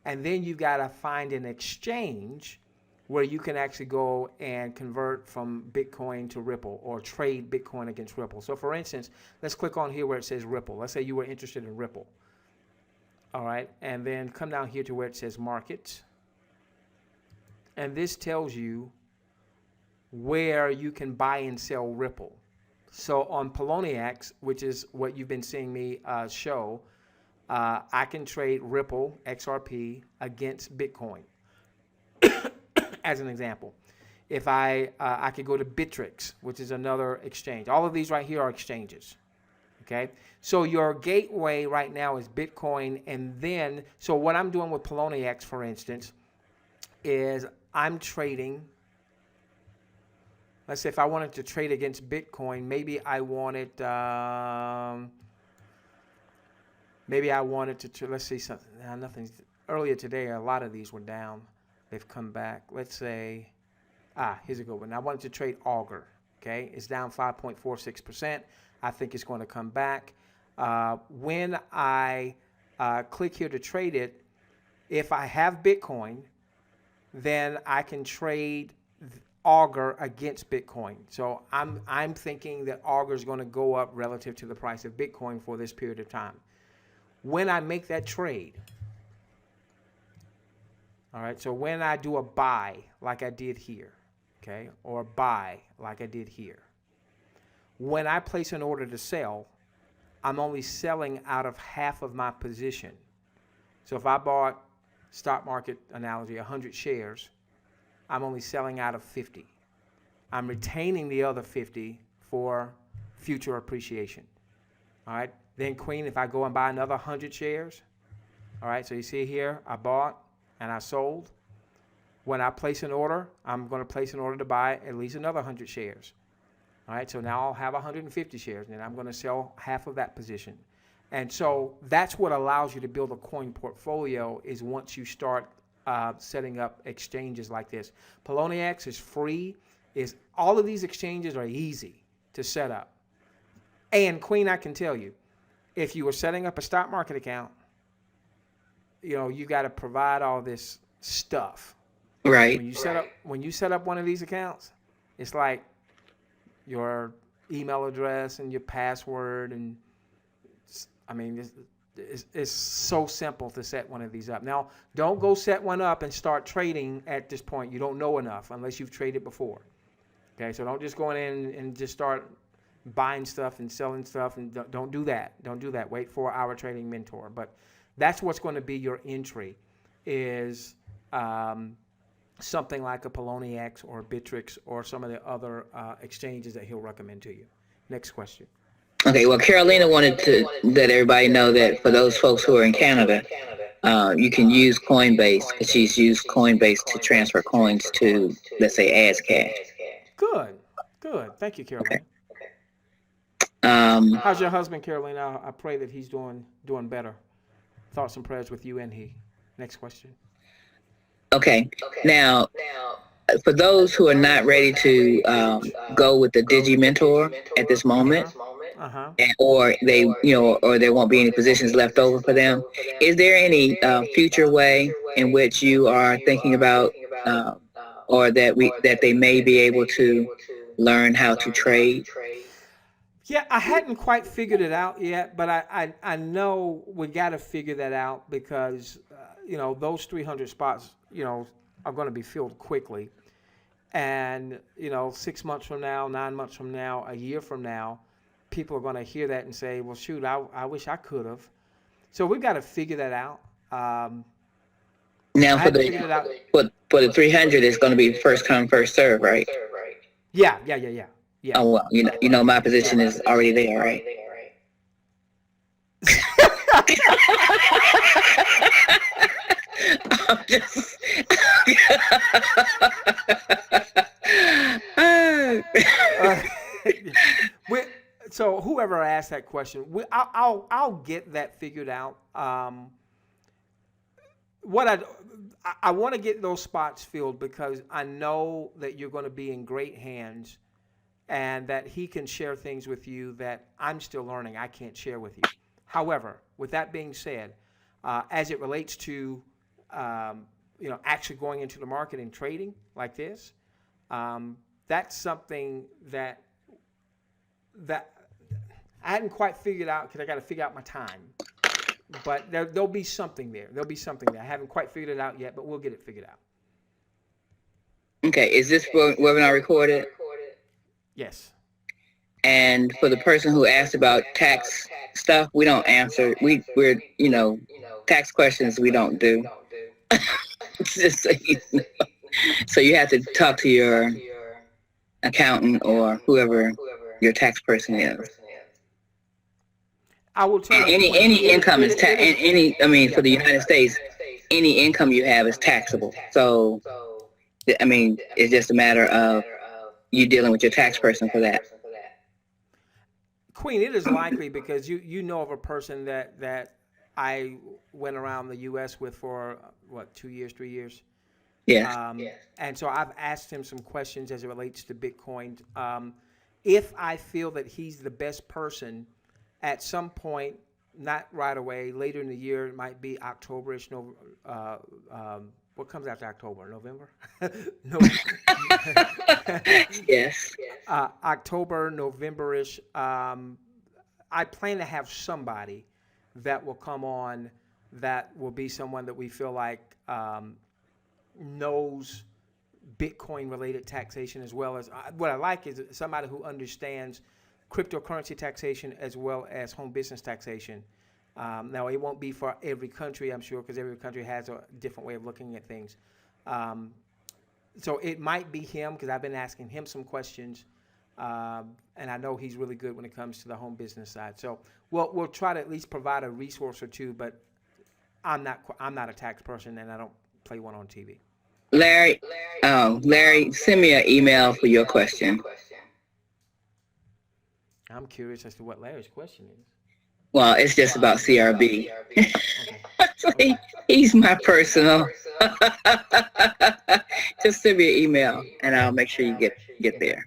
and then you've got to find an exchange where you can actually go and convert from Bitcoin to Ripple or trade Bitcoin against Ripple. So, for instance, let's click on here where it says Ripple. Let's say you were interested in Ripple. All right, and then come down here to where it says markets. And this tells you where you can buy and sell Ripple. So on Poloniex, which is what you've been seeing me show, I can trade Ripple XRP against Bitcoin, as an example. If I could go to Bittrex, which is another exchange. All of these right here are exchanges. Okay, so your gateway right now is Bitcoin, and then, so what I'm doing with Poloniex, for instance, is I'm trading, let's say if I wanted to trade against Bitcoin, maybe I wanted to, let's see something, nothing, earlier today, a lot of these were down, they've come back, let's say, here's a good one, I wanted to trade Augur, okay, it's down 5.46%, I think it's going to come back. When I click here to trade it, if I have Bitcoin, then I can trade Augur against Bitcoin. So I'm thinking that Augur is going to go up relative to the price of Bitcoin for this period of time. When I make that trade, all right, so when I do a buy like I did here, okay, or a buy like I did here, when I place an order to sell, I'm only selling out of half of my position. So if I bought, stock market analogy, 100 shares, I'm only selling out of 50. I'm retaining the other 50 for future appreciation. All right. Then Queen, if I go and buy another 100 shares, all right, so you see here, I bought and I sold. When I place an order, I'm going to place an order to buy at least another 100 shares. All right, so now I'll have 150 shares, and I'm going to sell half of that position. And so that's what allows you to build a coin portfolio is once you start setting up exchanges like this. Poloniex is free. All of these exchanges are easy to set up. And Queen, I can tell you, if you were setting up a stock market account, you got to provide all this stuff. Right. When you set up one of these accounts, it's like your email address and your password, and I mean, it's so simple to set one of these up. Now, don't go set one up and start trading at this point. You don't know enough unless you've traded before. Okay, so don't just go in and just start buying stuff and selling stuff, and don't do that. Don't do that. Wait for our trading mentor. But that's what's going to be your entry is something like a Poloniex or Bittrex or some of the other exchanges that he'll recommend to you. Next question. Okay, well, Carolina wanted to let everybody know that for those folks who are in Canada, you can use Coinbase. She's used Coinbase to transfer coins to, let's say, ASCAsh. Good. Thank you, Carolina. Okay. How's your husband, Carolina? I pray that he's doing better. Thoughts and prayers with you and he. Next question. Okay. Now, for those who are not ready to go with the Digi mentor at this moment, or they, or there won't be any positions left over for them, is there any future way in which you are thinking about, or that they may be able to learn how to trade? Yeah, I hadn't quite figured it out yet, but I know we got to figure that out because those 300 spots are going to be filled quickly, and 6 months from now, 9 months from now, a year from now, people are going to hear that and say, well, shoot, I wish I could have. So we've got to figure that out. Now for the 300, it's going to be first come, first serve, right? Yeah. Oh, well, my position is already there, right? I'm just... So whoever asked that question, I'll get that figured out. what I want to get those spots filled because I know that you're going to be in great hands, and that he can share things with you that I'm still learning. I can't share with you. However, with that being said, as it relates to actually going into the market and trading like this, that's something that I hadn't quite figured out because I got to figure out my time. But there'll be something there. There'll be something there. I haven't quite figured it out yet, but we'll get it figured out. Okay, is this webinar recorded? Yes. And for the person who asked about tax stuff, we don't answer. We're tax questions we don't do. Just so you know. So you have to talk to your accountant or whoever your tax person is. I will tell you. Any income is for the United States, any income you have is taxable. So, it's just a matter of you dealing with your tax person for that. Queen, it is likely because you know of a person that I went around the U.S. with for 2 years, 3 years. Yes. And so I've asked him some questions as it relates to Bitcoin. If I feel that he's the best person at some point, not right away, later in the year, it might be October-ish. What comes after October? November? No. Yes. October, November-ish. I plan to have somebody that will come on that will be someone that we feel like knows Bitcoin-related taxation as well as what I like is somebody who understands cryptocurrency taxation as well as home business taxation. Now, it won't be for every country, I'm sure, because every country has a different way of looking at things. So it might be him because I've been asking him some questions, and I know he's really good when it comes to the home business side. So we'll try to at least provide a resource or two, but I'm not a tax person, and I don't play one on TV. Larry, send me an email for your question. I'm curious as to what Larry's question is. Well, it's just about CRB. So he's my personal. Just send me an email, and I'll make sure you get there.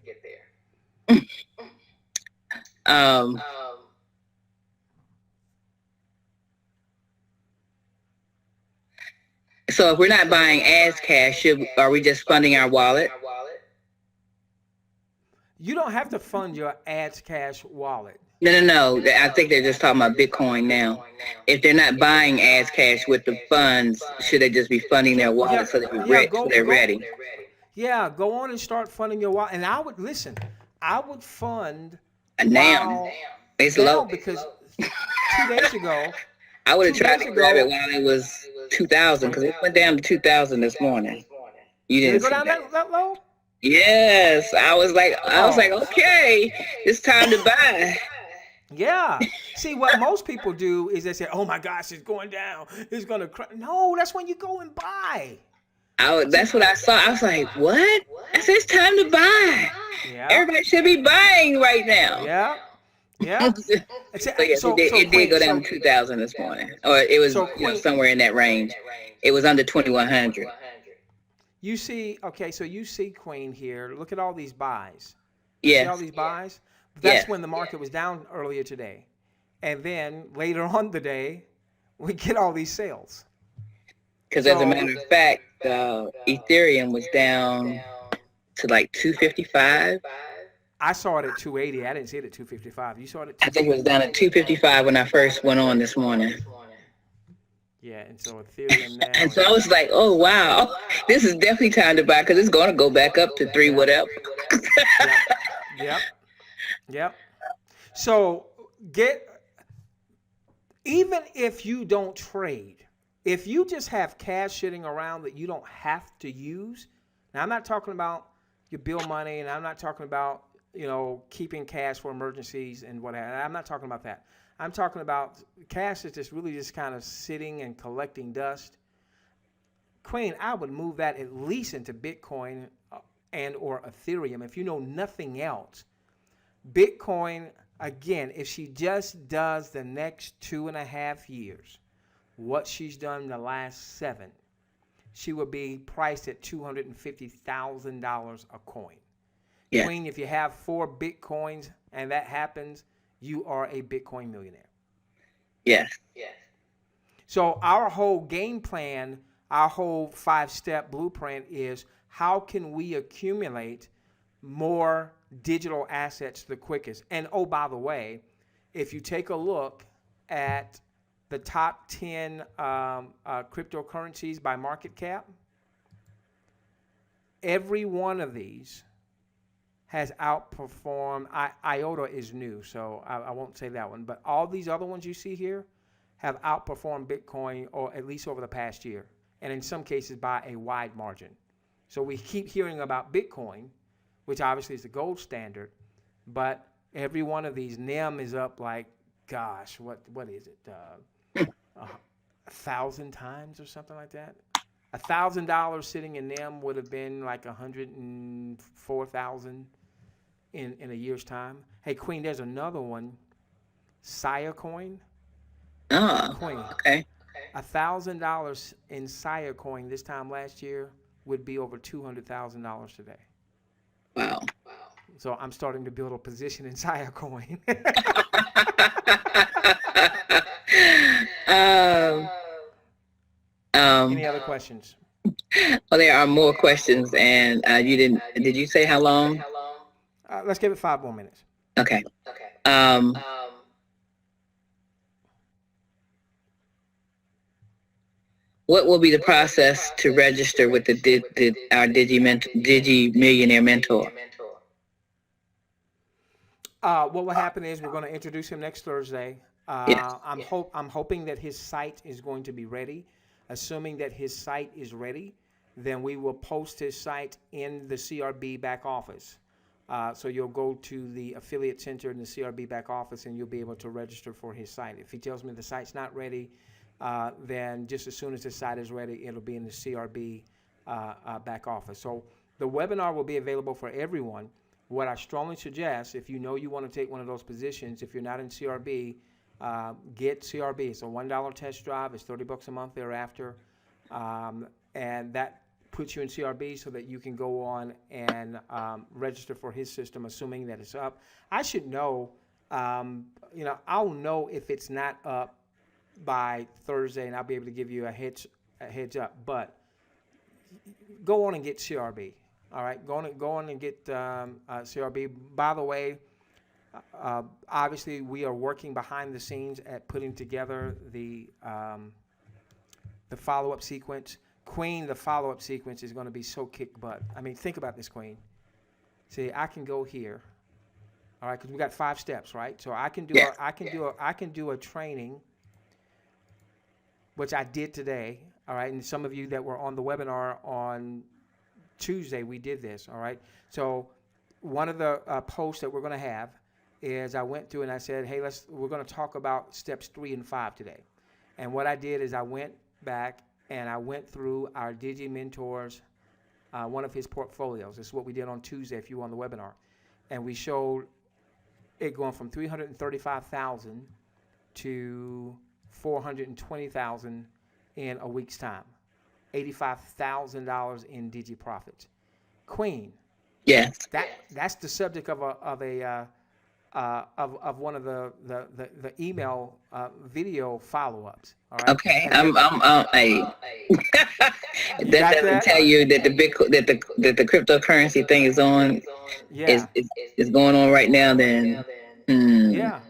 So if we're not buying as cash, are we just funding our wallet? You don't have to fund your ads cash wallet. No. I think they're just talking about Bitcoin now. If they're not buying as cash with the funds, should they just be funding their wallet so they're ready? Yeah, go on and start funding your wallet. And I would fund Now. It's low. Because 2 days ago, I would have tried to grab it while it was 2,000 because it went down to 2,000 this morning. You didn't Did it go down that low? Yes, I was like, okay, it's time to buy. Yeah. See, what most people do is they say, "Oh my gosh, it's going down. It's going to crash." No, that's when you go and buy. That's what I saw. I was like, what? I said, it's time to buy. Yeah. Everybody should be buying right now. Yeah. It did go down to 2,000 this morning. Or it was somewhere in that range. It was under 2,100. You see, Queen here. Look at all these buys. Yeah. See all these buys? That's when the market was down earlier today. And then later on the day, we get all these sales. Because as a matter of fact, Ethereum was down to like 255. I saw it at 280. I didn't see it at 255. You saw it at 255. I think it was down at 255 when I first went on this morning. Yeah, and so Ethereum now. And so I was like, oh, wow, this is definitely time to buy because it's going to go back up to 3 whatever. Yep. So even if you don't trade, if you just have cash sitting around that you don't have to use, now I'm not talking about your bill money, and I'm not talking about, keeping cash for emergencies and whatever. I'm not talking about that. I'm talking about cash is just really just kind of sitting and collecting dust. Queen, I would move that at least into Bitcoin and or Ethereum if you know nothing else. Bitcoin, again, if she just does the next 2.5 years, what she's done in the last 7, she would be priced at $250,000 a coin. Yeah. Queen, if you have 4 Bitcoins and that happens, you are a Bitcoin millionaire. Yes. So our whole game plan, our whole 5-step blueprint is how can we accumulate more digital assets the quickest? And oh, by the way, if you take a look at the top 10 cryptocurrencies by market cap, every one of these has outperformed. IOTA is new, so I won't say that one. But all these other ones you see here have outperformed Bitcoin, or at least over the past year, and in some cases by a wide margin. So we keep hearing about Bitcoin, which obviously is the gold standard, but every one of these, NEM is up like, gosh, what is it? 1,000 times or something like that. $1,000 sitting in NEM would have been like 104,000 in a year's time. Hey, Queen, there's another one, Saya Coin. Oh, Coin. okay. $1,000 in Saya Coin this time last year would be over $200,000 today. Wow. So I'm starting to build a position in Saya Coin. Any other questions? Well, there are more questions, and did you say how long? Let's give it 5 more minutes. Okay. What will be the process to register with our Digi Millionaire mentor? What will happen is we're going to introduce him next Thursday. Yes. I'm hoping that his site is going to be ready. Assuming that his site is ready, then we will post his site in the CRB back office. So you'll go to the affiliate center in the CRB back office, and you'll be able to register for his site. If he tells me the site's not ready, then just as soon as the site is ready, it'll be in the CRB back office. So the webinar will be available for everyone. What I strongly suggest, if you know you want to take one of those positions, if you're not in CRB, get CRB. It's a $1 test drive. It's $30 a month thereafter, and that puts you in CRB so that you can go on and register for his system, assuming that it's up. I should know. I'll know if it's not up by Thursday, and I'll be able to give you a heads up. But go on and get CRB. All right, go on and get CRB. By the way, obviously we are working behind the scenes at putting together the follow-up sequence. Queen, the follow-up sequence is going to be so kick butt. I mean, think about this, Queen. See, I can go here. All right, because we got 5 steps, right? So I can do I can do a training, which I did today. All right, and some of you that were on the webinar on Tuesday, we did this. All right, so one of the posts that we're going to have is I went through and I said, hey, we're going to talk about steps 3 and 5 today. And what I did is I went back and I went through our Digi Mentors, one of his portfolios. This is what we did on Tuesday if you were on the webinar. And we showed it going from 335,000 to 420,000 in a week's time. $85,000 in Digi profits. Queen. Yes. That's the subject of one of the email video follow-ups. All right. Okay. That doesn't tell you that the cryptocurrency thing is on. Yeah. Is going on right now. Then. Yeah.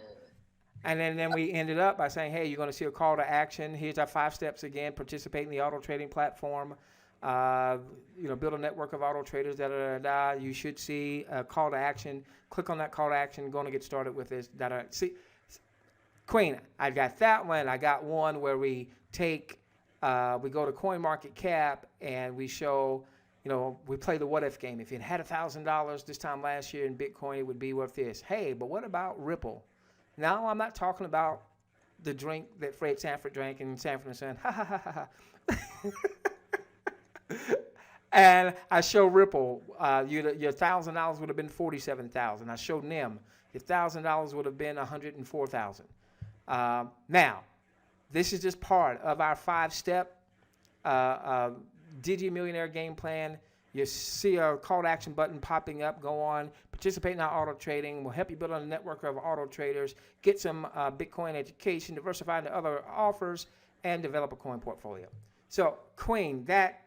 And then we ended up by saying, hey, you're going to see a call to action. Here's our 5 steps again. Participate in the auto trading platform. Build a network of auto traders. You should see a call to action. Click on that call to action. Going to get started with this. See, Queen, I got that one. I got one where we take, we go to CoinMarketCap and we show, we play the what if game. If you had $1,000 this time last year in Bitcoin, it would be worth this. Hey, but what about Ripple? Now I'm not talking about the drink that Fred Sanford drank in Sanford and Son. Ha ha ha ha ha. And I show Ripple, your $1,000 would have been $47,000. I showed NEM, your $1,000 would have been $104,000. Now, This is just part of our 5-step Digi Millionaire game plan. You see a call to action button popping up. Go on, participate in our auto trading. We'll help you build a network of auto traders, get some Bitcoin education, diversify into other offers, and develop a coin portfolio. So, Queen, that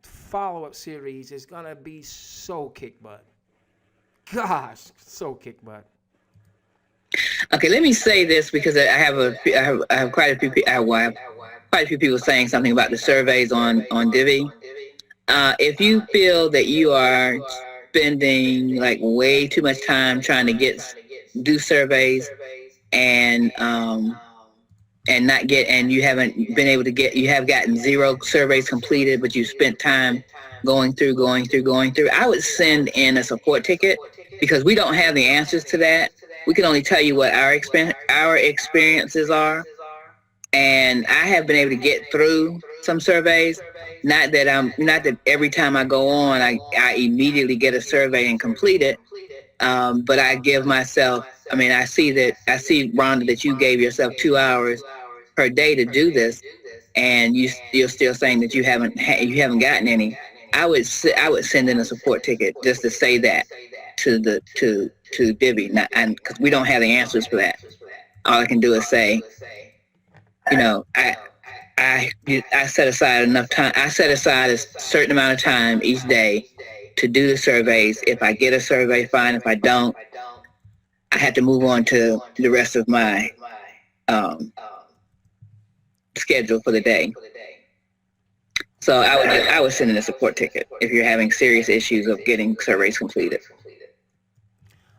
follow-up series is gonna be so kick butt. Gosh, so kick butt. Okay, let me say this because I have quite a few quite a few people saying something about the surveys on Divi. If you feel that you are spending like way too much time trying to do surveys and not get, and you haven't been able to you have gotten 0 surveys completed, but you spent time going through, I would send in a support ticket because we don't have the answers to that. We can only tell you what our experiences are. And I have been able to get through some surveys. Not that every time I go on, I immediately get a survey and complete it. But I give myself, I see, Rhonda, that you gave yourself 2 hours per day to do this, and you're still saying that you haven't gotten any. I would send in a support ticket just to say that to Divi, and because we don't have the answers for that. All I can do is say, I set aside enough time. I set aside a certain amount of time each day to do the surveys. If I get a survey, fine. If I don't, I have to move on to the rest of my schedule for the day. So I would send in a support ticket if you're having serious issues of getting surveys completed.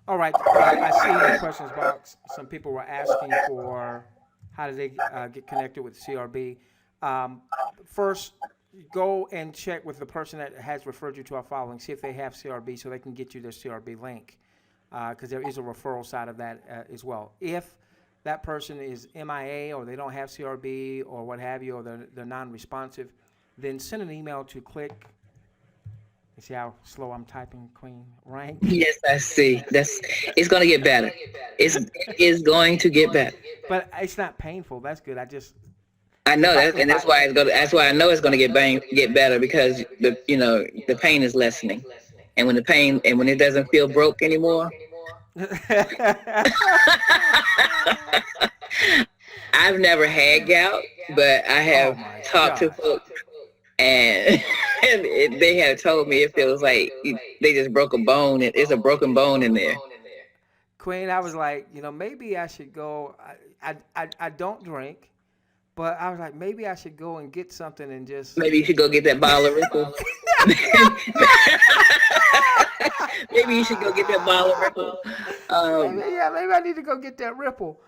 All right, I see in the questions box some people were asking for how do they get connected with CRB. First, go and check with the person that has referred you to our following. See if they have CRB so they can get you their CRB link, because there is a referral side of that as well. If that person is MIA or they don't have CRB or what have you, or they're non-responsive, then send an email to click. You see how slow I'm typing, Queen? Rank? Yes, I see. It's going to get better. It's going to get better. But it's not painful. That's good. I know that, and that's why I know it's going to get better, because the pain is lessening, and when it doesn't feel broke anymore. I've never had gout, but I have talked to folks, and they have told me it feels like they just broke a bone. It's a broken bone in there. Queen, I was like, maybe I should go. I don't drink, but I was like, maybe I should go and get something and just. Maybe you should go get that bottle of Ripple. Maybe you should go get that bottle of Ripple. Maybe I need to go get that Ripple.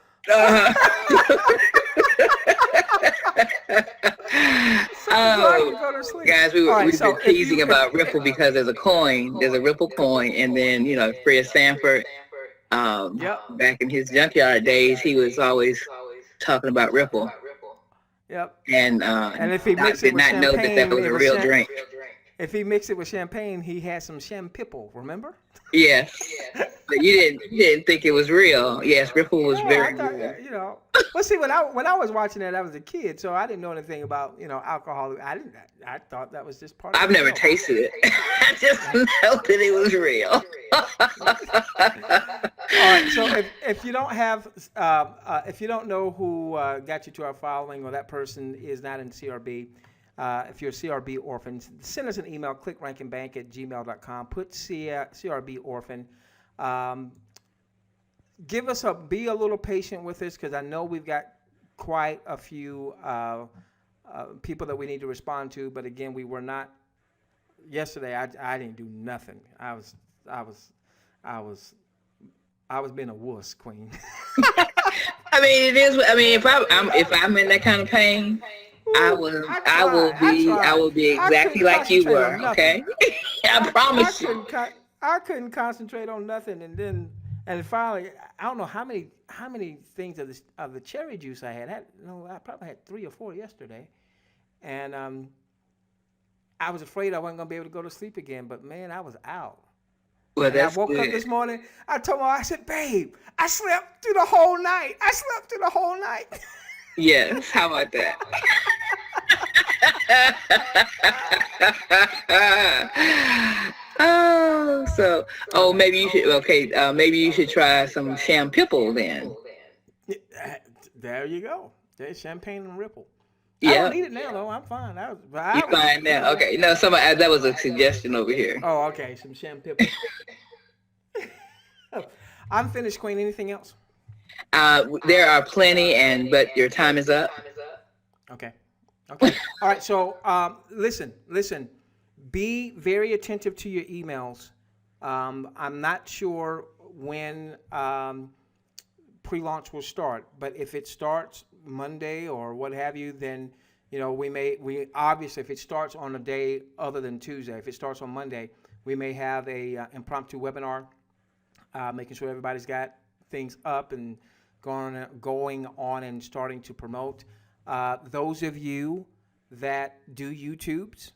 Guys, we've been teasing about Ripple because there's a Ripple coin, and then Fred Sanford, back in his junkyard days, he was always talking about Ripple. Yep. And if he did not know that was a real drink. If he mixed it with champagne, he had some champipple, remember? Yes. But you didn't think it was real. Yes, Ripple was very real. Well, see, when I was watching that, I was a kid, so I didn't know anything about alcohol. I thought that was just part of it. I've never tasted it. I just know that it was real. All right, so if you don't have if you don't know who got you to our following, or that person is not in CRB, if you're a CRB orphan, send us an email, clickrankinbank@gmail.com. Put CRB orphan. Be a little patient with us, because I know we've got quite a few people that we need to respond to. But again, we were not. Yesterday, I didn't do nothing. I was being a wuss, Queen. It is. If I'm in that kind of pain, I will be exactly like you were. Okay, I promise you. I couldn't concentrate on nothing, and finally, I don't know how many things of the cherry juice I had. I probably had 3 or 4 yesterday, and I was afraid I wasn't gonna be able to go to sleep again. But man, I was out. Well, I woke up this morning. I told her, I said, "Babe, I slept through the whole night. Yes. How about that? Maybe you should. Okay, maybe you should try some shampoo then. There you go. There's champagne and ripple. I don't Yeah, need it now though. I'm fine. you fine now. Okay, no, somebody that was a suggestion over here. Oh, okay. Some champagne. I'm finished, Queen. Anything else? There are plenty, but your time is up. Okay. Okay. All right. So, listen. Be very attentive to your emails. I'm not sure when pre-launch will start, but if it starts Monday or what have you, then we obviously, if it starts on a day other than Tuesday, if it starts on Monday, we may have a impromptu webinar, making sure everybody's got things up and going on and starting to promote. Those of you that do YouTubes,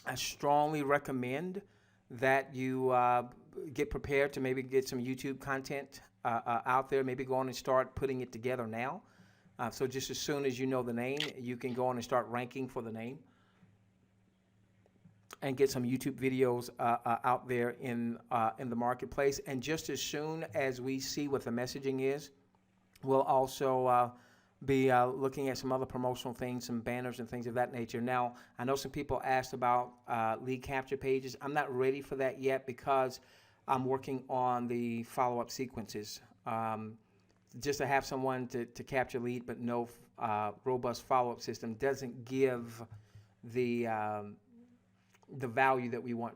I strongly recommend that you get prepared to maybe get some YouTube content out there. Maybe go on and start putting it together now. So just as soon as you know the name, you can go on and start ranking for the name and get some YouTube videos out there in the marketplace. And just as soon as we see what the messaging is, we'll also be looking at some other promotional things, some banners and things of that nature. Now, I know some people asked about lead capture pages. I'm not ready for that yet because I'm working on the follow-up sequences. Just to have someone to capture lead, but no robust follow-up system doesn't give the value that we want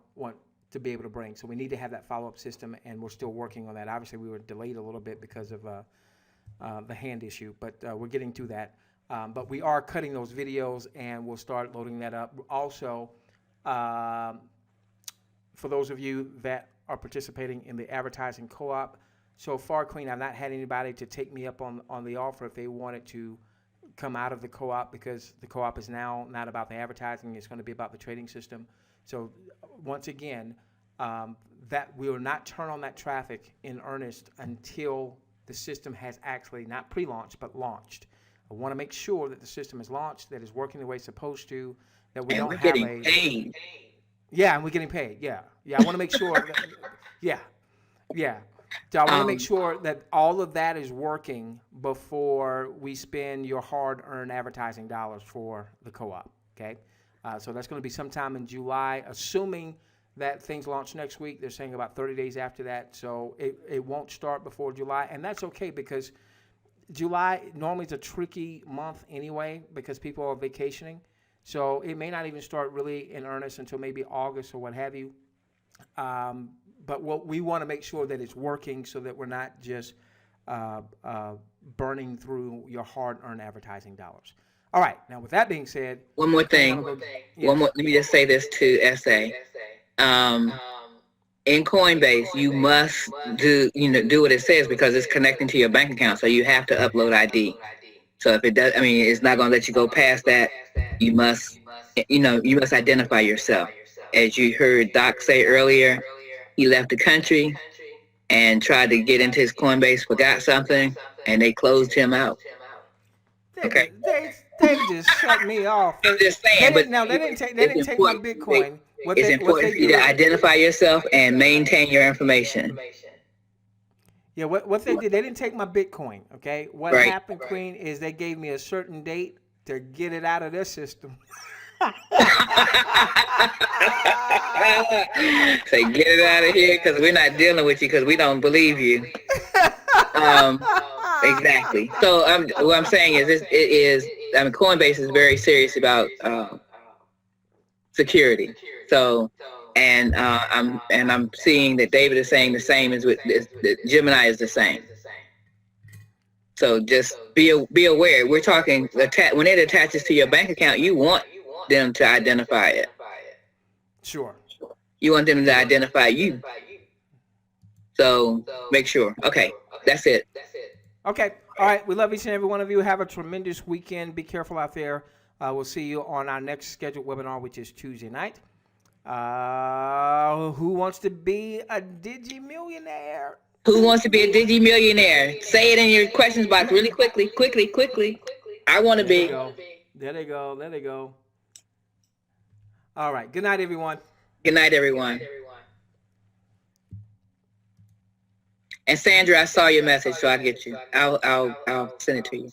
to be able to bring. So we need to have that follow-up system, and we're still working on that. Obviously, we were delayed a little bit because of the hand issue, but we're getting to that. But we are cutting those videos, and we'll start loading that up. Also, for those of you that are participating in the advertising co-op, so far, Queen, I've not had anybody to take me up on the offer if they wanted to come out of the co-op, because the co-op is now not about the advertising. It's going to be about the trading system. So once again, that we will not turn on that traffic in earnest until the system has actually not pre-launched but launched. I want to make sure that the system is launched, that it's working the way it's supposed to, that we don't have a paid. Yeah, and we're getting paid. Yeah. I want to make sure that, yeah. So I want to make sure that all of that is working before we spend your hard-earned advertising dollars for the co-op. Okay, so that's going to be sometime in July, assuming that things launch next week. They're saying about 30 days after that, so it won't start before July, and that's okay because July normally is a tricky month anyway because people are vacationing. So it may not even start really in earnest until maybe August or what have you. But what we want to make sure that it's working so that we're not just burning through your hard-earned advertising dollars. All right. Now, with that being said, one more thing. One more. Let me just say this to SA. In Coinbase, you must do what it says because it's connecting to your bank account. So you have to upload ID. So if it does, it's not going to let you go past that. You must identify yourself. As you heard Doc say earlier, he left the country and tried to get into his Coinbase, forgot something, and they closed him out. Okay. They just shut me off. I'm just saying, they didn't take my Bitcoin. It's important for you to identify yourself and maintain your information. Yeah, what they did, they didn't take my Bitcoin, okay? What happened, Queen, is they gave me a certain date to get it out of their system. Say, get it out of here because we're not dealing with you because we don't believe you. Exactly. So what I'm saying is Coinbase is very serious about security. So, and I'm seeing that David is saying the same as with that Gemini is the same. So just be aware. We're talking when it attaches to your bank account, you want them to identify it. Sure. You want them to identify you. So make sure. Okay, that's it. Okay. All right. We love each and every one of you. Have a tremendous weekend. Be careful out there. We'll see you on our next scheduled webinar, which is Tuesday night. Who wants to be a Digi Millionaire? Who wants to be a Digi Millionaire? Say it in your questions box really quickly. I want to There they be. go. There they go. There they go. All right. Good night, everyone. Good night, everyone. And Sandra, I saw your message, so I'll get you. I'll send it to you.